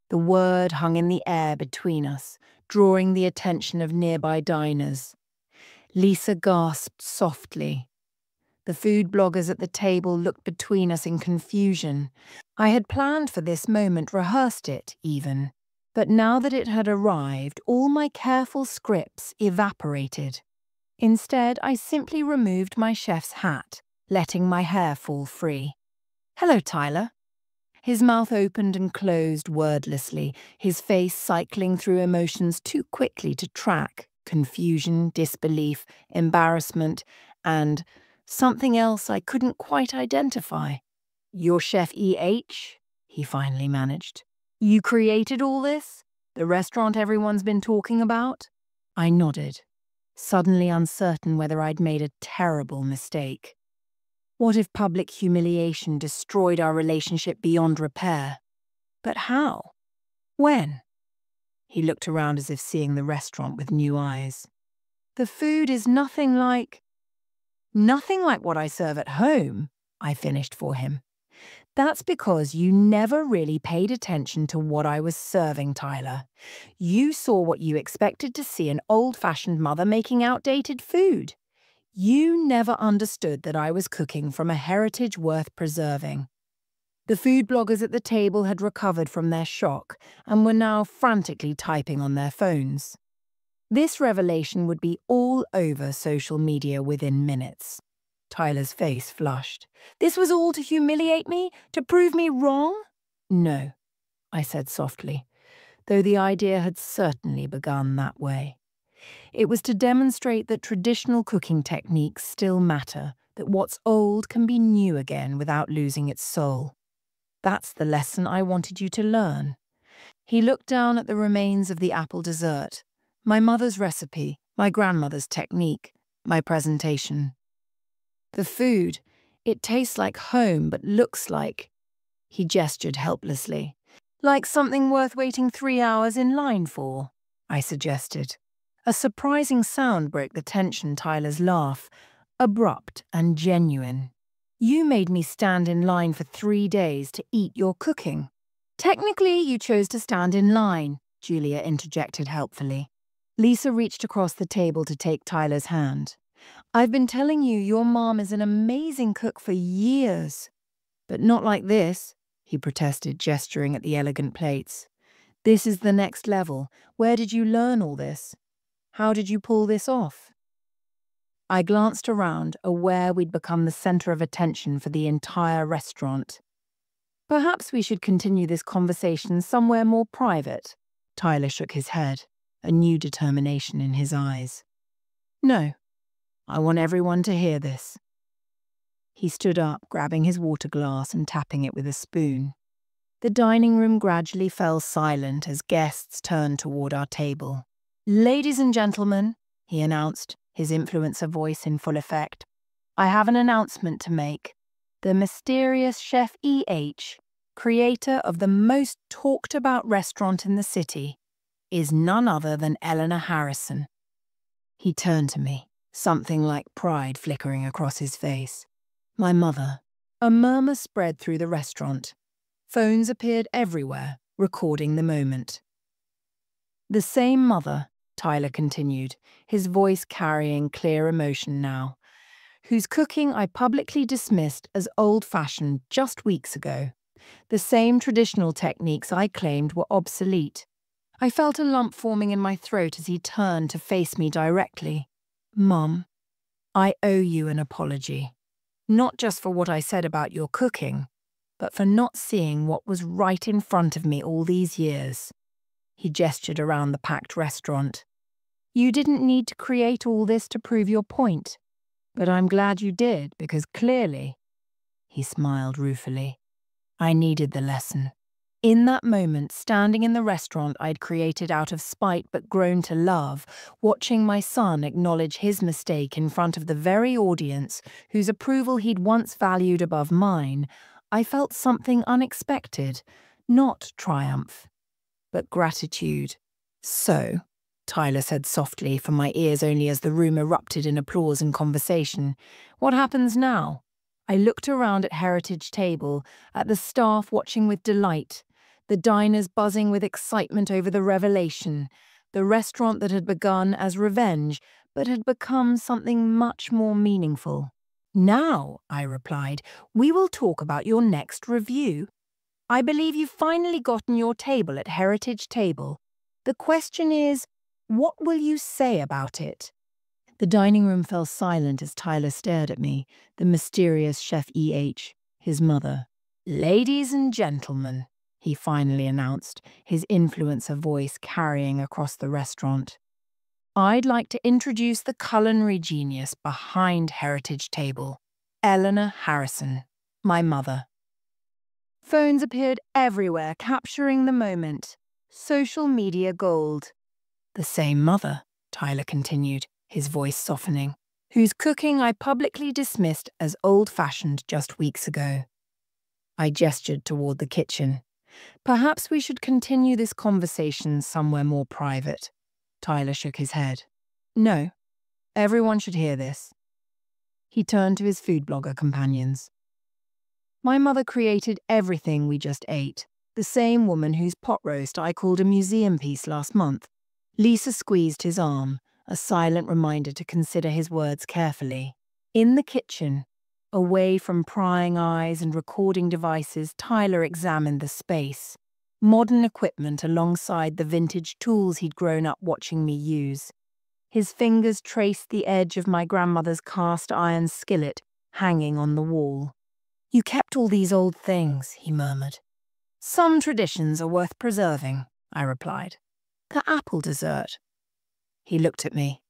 Speaker 1: The word hung in the air between us, drawing the attention of nearby diners. Lisa gasped softly. The food bloggers at the table looked between us in confusion. I had planned for this moment, rehearsed it even. But now that it had arrived, all my careful scripts evaporated. Instead, I simply removed my chef's hat, letting my hair fall free. "Hello, Tyler." His mouth opened and closed wordlessly, his face cycling through emotions too quickly to track: confusion, disbelief, embarrassment, and something else I couldn't quite identify. "You're Chef EH?" he finally managed. "You created all this? The restaurant everyone's been talking about?" I nodded, suddenly uncertain whether I'd made a terrible mistake. What if public humiliation destroyed our relationship beyond repair? But how? When? He looked around as if seeing the restaurant with new eyes. The food is nothing like what I serve at home, I finished for him. That's because you never really paid attention to what I was serving, Tyler. You saw what you expected to see, an old-fashioned mother making outdated food. You never understood that I was cooking from a heritage worth preserving. The food bloggers at the table had recovered from their shock and were now frantically typing on their phones. This revelation would be all over social media within minutes. Tyler's face flushed. This was all to humiliate me? To prove me wrong? No, I said softly, though the idea had certainly begun that way. It was to demonstrate that traditional cooking techniques still matter, that what's old can be new again without losing its soul. That's the lesson I wanted you to learn. He looked down at the remains of the apple dessert, my mother's recipe, my grandmother's technique, my presentation. The food, it tastes like home but looks like, he gestured helplessly, like something worth waiting 3 hours in line for, I suggested. A surprising sound broke the tension. Tyler's laugh, abrupt and genuine. You made me stand in line for 3 days to eat your cooking. Technically, you chose to stand in line, Julia interjected helpfully. Lisa reached across the table to take Tyler's hand. I've been telling you your mom is an amazing cook for years. But not like this, he protested, gesturing at the elegant plates. This is the next level. Where did you learn all this? How did you pull this off? I glanced around, aware we'd become the center of attention for the entire restaurant. Perhaps we should continue this conversation somewhere more private. Tyler shook his head, a new determination in his eyes. No, I want everyone to hear this. He stood up, grabbing his water glass and tapping it with a spoon. The dining room gradually fell silent as guests turned toward our table. Ladies and gentlemen, he announced, his influencer voice in full effect, I have an announcement to make. The mysterious Chef E.H., creator of the most talked-about restaurant in the city, is none other than Eleanor Harrison. He turned to me, something like pride flickering across his face. My mother. A murmur spread through the restaurant. Phones appeared everywhere, recording the moment. The same mother, Tyler continued, his voice carrying clear emotion now, whose cooking I publicly dismissed as old-fashioned just weeks ago. The same traditional techniques I claimed were obsolete. I felt a lump forming in my throat as he turned to face me directly. Mum, I owe you an apology. Not just for what I said about your cooking, but for not seeing what was right in front of me all these years. He gestured around the packed restaurant. You didn't need to create all this to prove your point, but I'm glad you did, because clearly, he smiled ruefully, I needed the lesson. In that moment, standing in the restaurant I'd created out of spite but grown to love, watching my son acknowledge his mistake in front of the very audience whose approval he'd once valued above mine, I felt something unexpected, not triumph, but gratitude. So, Tyler said softly from my ears only as the room erupted in applause and conversation, what happens now? I looked around at Heritage Table, at the staff watching with delight, the diners buzzing with excitement over the revelation, the restaurant that had begun as revenge but had become something much more meaningful. Now, I replied, we will talk about your next review. I believe you've finally gotten your table at Heritage Table. The question is, what will you say about it? The dining room fell silent as Tyler stared at me, the mysterious Chef E.H., his mother. Ladies and gentlemen, he finally announced, his influencer voice carrying across the restaurant. I'd like to introduce the culinary genius behind Heritage Table, Eleanor Harrison, my mother. Phones appeared everywhere, capturing the moment. Social media gold. The same mother, Tyler continued, his voice softening, whose cooking I publicly dismissed as old-fashioned just weeks ago. I gestured toward the kitchen. Perhaps we should continue this conversation somewhere more private. Tyler shook his head. No, everyone should hear this. He turned to his food blogger companions. My mother created everything we just ate, the same woman whose pot roast I called a museum piece last month. Lisa squeezed his arm, a silent reminder to consider his words carefully. In the kitchen, away from prying eyes and recording devices, Tyler examined the space. Modern equipment alongside the vintage tools he'd grown up watching me use. His fingers traced the edge of my grandmother's cast iron skillet hanging on the wall. You kept all these old things, he murmured. Some traditions are worth preserving, I replied. The apple dessert. He looked at me.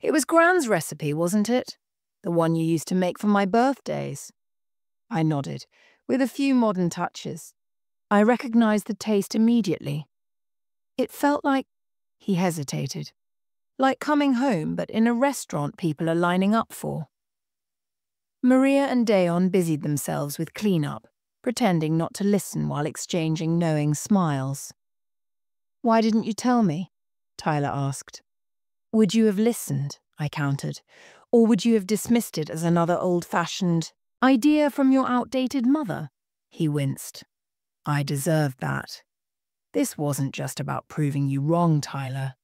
Speaker 1: It was Gran's recipe, wasn't it? The one you used to make for my birthdays. I nodded, with a few modern touches. I recognized the taste immediately. It felt like, he hesitated, like coming home but in a restaurant people are lining up for. Maria and Dayon busied themselves with cleanup, pretending not to listen while exchanging knowing smiles. Why didn't you tell me? Tyler asked. Would you have listened? I countered. Or would you have dismissed it as another old-fashioned idea from your outdated mother? He winced. I deserved that. This wasn't just about proving you wrong, Tyler.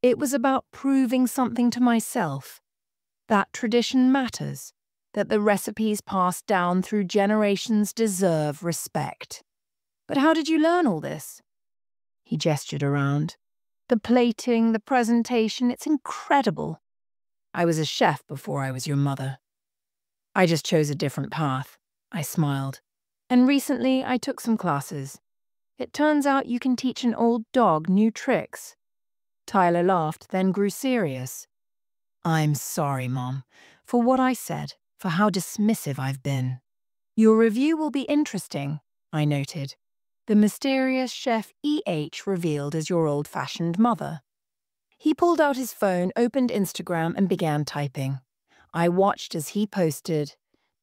Speaker 1: It was about proving something to myself. That tradition matters, that the recipes passed down through generations deserve respect. But how did you learn all this? He gestured around. The plating, the presentation, it's incredible. I was a chef before I was your mother. I just chose a different path, I smiled. And recently I took some classes. It turns out you can teach an old dog new tricks. Tyler laughed, then grew serious. I'm sorry, Mom, for what I said, for how dismissive I've been. Your review will be interesting, I noted. The mysterious chef E.H. revealed as your old-fashioned mother. He pulled out his phone, opened Instagram, and began typing. I watched as he posted,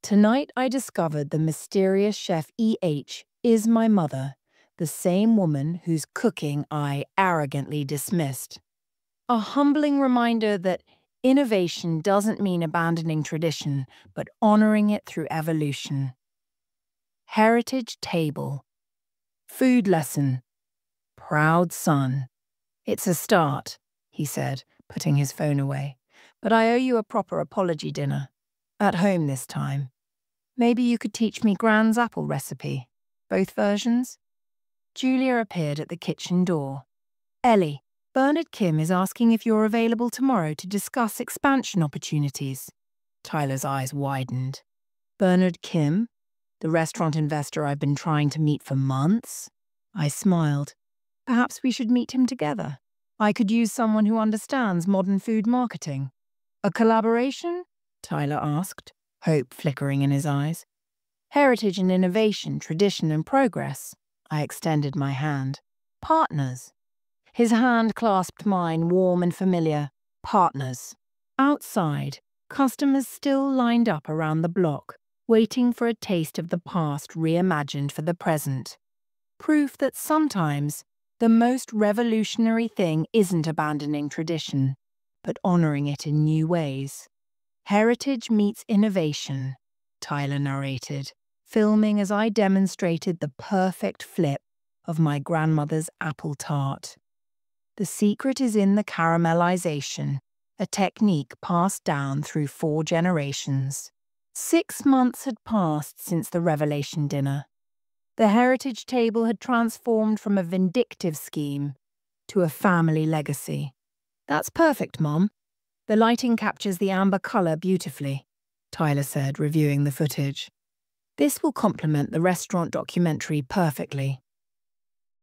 Speaker 1: Tonight I discovered the mysterious chef E.H. is my mother, the same woman whose cooking I arrogantly dismissed. A humbling reminder that innovation doesn't mean abandoning tradition, but honoring it through evolution. Heritage table. Food lesson. Proud son. It's a start, he said, putting his phone away. But I owe you a proper apology dinner. At home this time. Maybe you could teach me Gran's apple recipe. Both versions? Julia appeared at the kitchen door. Ellie, Bernard Kim is asking if you're available tomorrow to discuss expansion opportunities. Tyler's eyes widened. Bernard Kim? The restaurant investor I've been trying to meet for months? I smiled. Perhaps we should meet him together. I could use someone who understands modern food marketing. A collaboration? Tyler asked, hope flickering in his eyes. Heritage and innovation, tradition and progress. I extended my hand. Partners. His hand clasped mine, warm and familiar. Partners. Outside, customers still lined up around the block, waiting for a taste of the past reimagined for the present. Proof that sometimes the most revolutionary thing isn't abandoning tradition, but honoring it in new ways. Heritage meets innovation, Tyler narrated, filming as I demonstrated the perfect flip of my grandmother's apple tart. The secret is in the caramelization, a technique passed down through 4 generations. 6 months had passed since the revelation dinner. The heritage table had transformed from a vindictive scheme to a family legacy. That's perfect, Mom. The lighting captures the amber color beautifully, Tyler said, reviewing the footage. This will complement the restaurant documentary perfectly.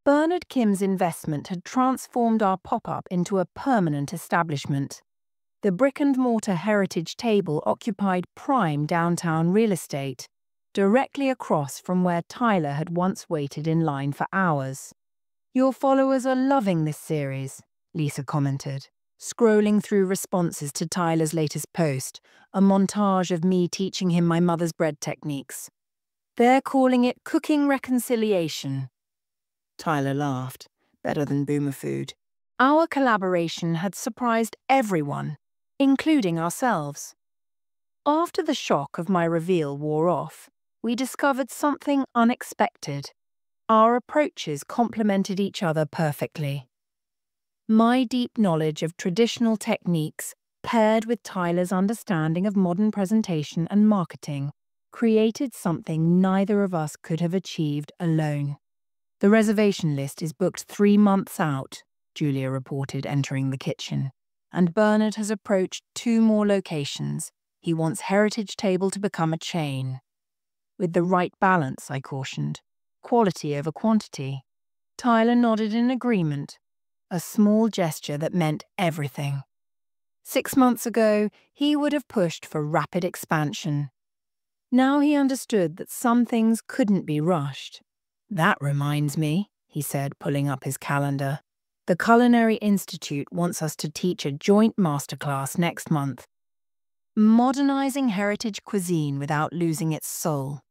Speaker 1: Bernard Kim's investment had transformed our pop-up into a permanent establishment. The brick-and-mortar heritage table occupied prime downtown real estate, directly across from where Tyler had once waited in line for hours. Your followers are loving this series, Lisa commented, scrolling through responses to Tyler's latest post, a montage of me teaching him my mother's bread techniques. They're calling it cooking reconciliation. Tyler laughed. Better than boomer food. Our collaboration had surprised everyone, including ourselves. After the shock of my reveal wore off, we discovered something unexpected. Our approaches complemented each other perfectly. My deep knowledge of traditional techniques, paired with Tyler's understanding of modern presentation and marketing, created something neither of us could have achieved alone. The reservation list is booked 3 months out, Julia reported, entering the kitchen. And Bernard has approached 2 more locations. He wants Heritage Table to become a chain. With the right balance, I cautioned. Quality over quantity. Tyler nodded in agreement, a small gesture that meant everything. 6 months ago, he would have pushed for rapid expansion. Now he understood that some things couldn't be rushed. That reminds me, he said, pulling up his calendar. The Culinary Institute wants us to teach a joint masterclass next month. Modernizing heritage cuisine without losing its soul.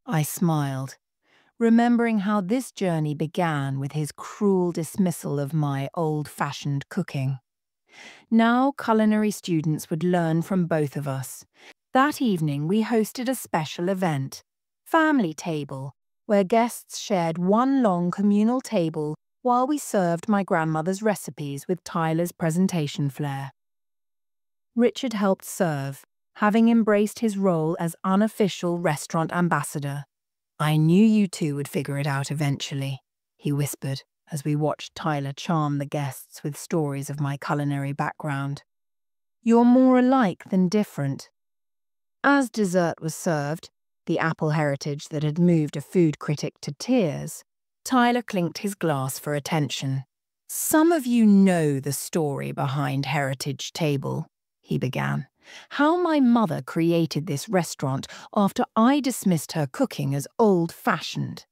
Speaker 1: I smiled, remembering how this journey began with his cruel dismissal of my old-fashioned cooking. Now culinary students would learn from both of us. That evening we hosted a special event, Family Table, where guests shared one long communal table while we served my grandmother's recipes with Tyler's presentation flair. Richard helped serve, having embraced his role as unofficial restaurant ambassador. I knew you two would figure it out eventually, he whispered as we watched Tyler charm the guests with stories of my culinary background. You're more alike than different. As dessert was served, the apple heritage that had moved a food critic to tears, Tyler clinked his glass for attention. Some of you know the story behind Heritage Table, he began. How my mother created this restaurant after I dismissed her cooking as old-fashioned.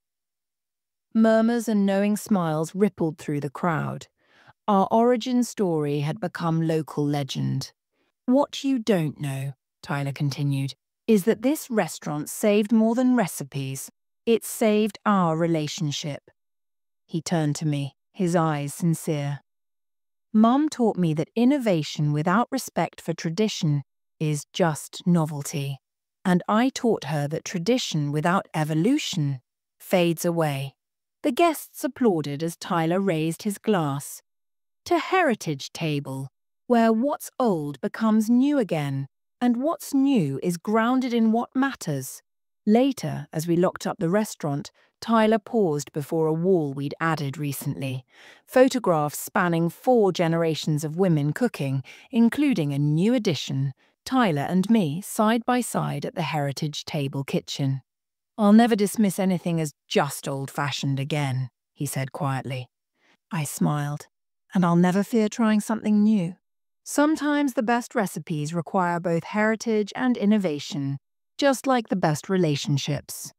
Speaker 1: Murmurs and knowing smiles rippled through the crowd. Our origin story had become local legend. What you don't know, Tyler continued, is that this restaurant saved more than recipes. It saved our relationship. He turned to me, his eyes sincere. Mum taught me that innovation without respect for tradition is just novelty. And I taught her that tradition without evolution fades away. The guests applauded as Tyler raised his glass. To Heritage Table, where what's old becomes new again, and what's new is grounded in what matters. Later, as we locked up the restaurant, Tyler paused before a wall we'd added recently. Photographs spanning 4 generations of women cooking, including a new addition, Tyler and me side by side at the Heritage Table kitchen. I'll never dismiss anything as just old-fashioned again, he said quietly. I smiled. And I'll never fear trying something new. Sometimes the best recipes require both heritage and innovation, just like the best relationships.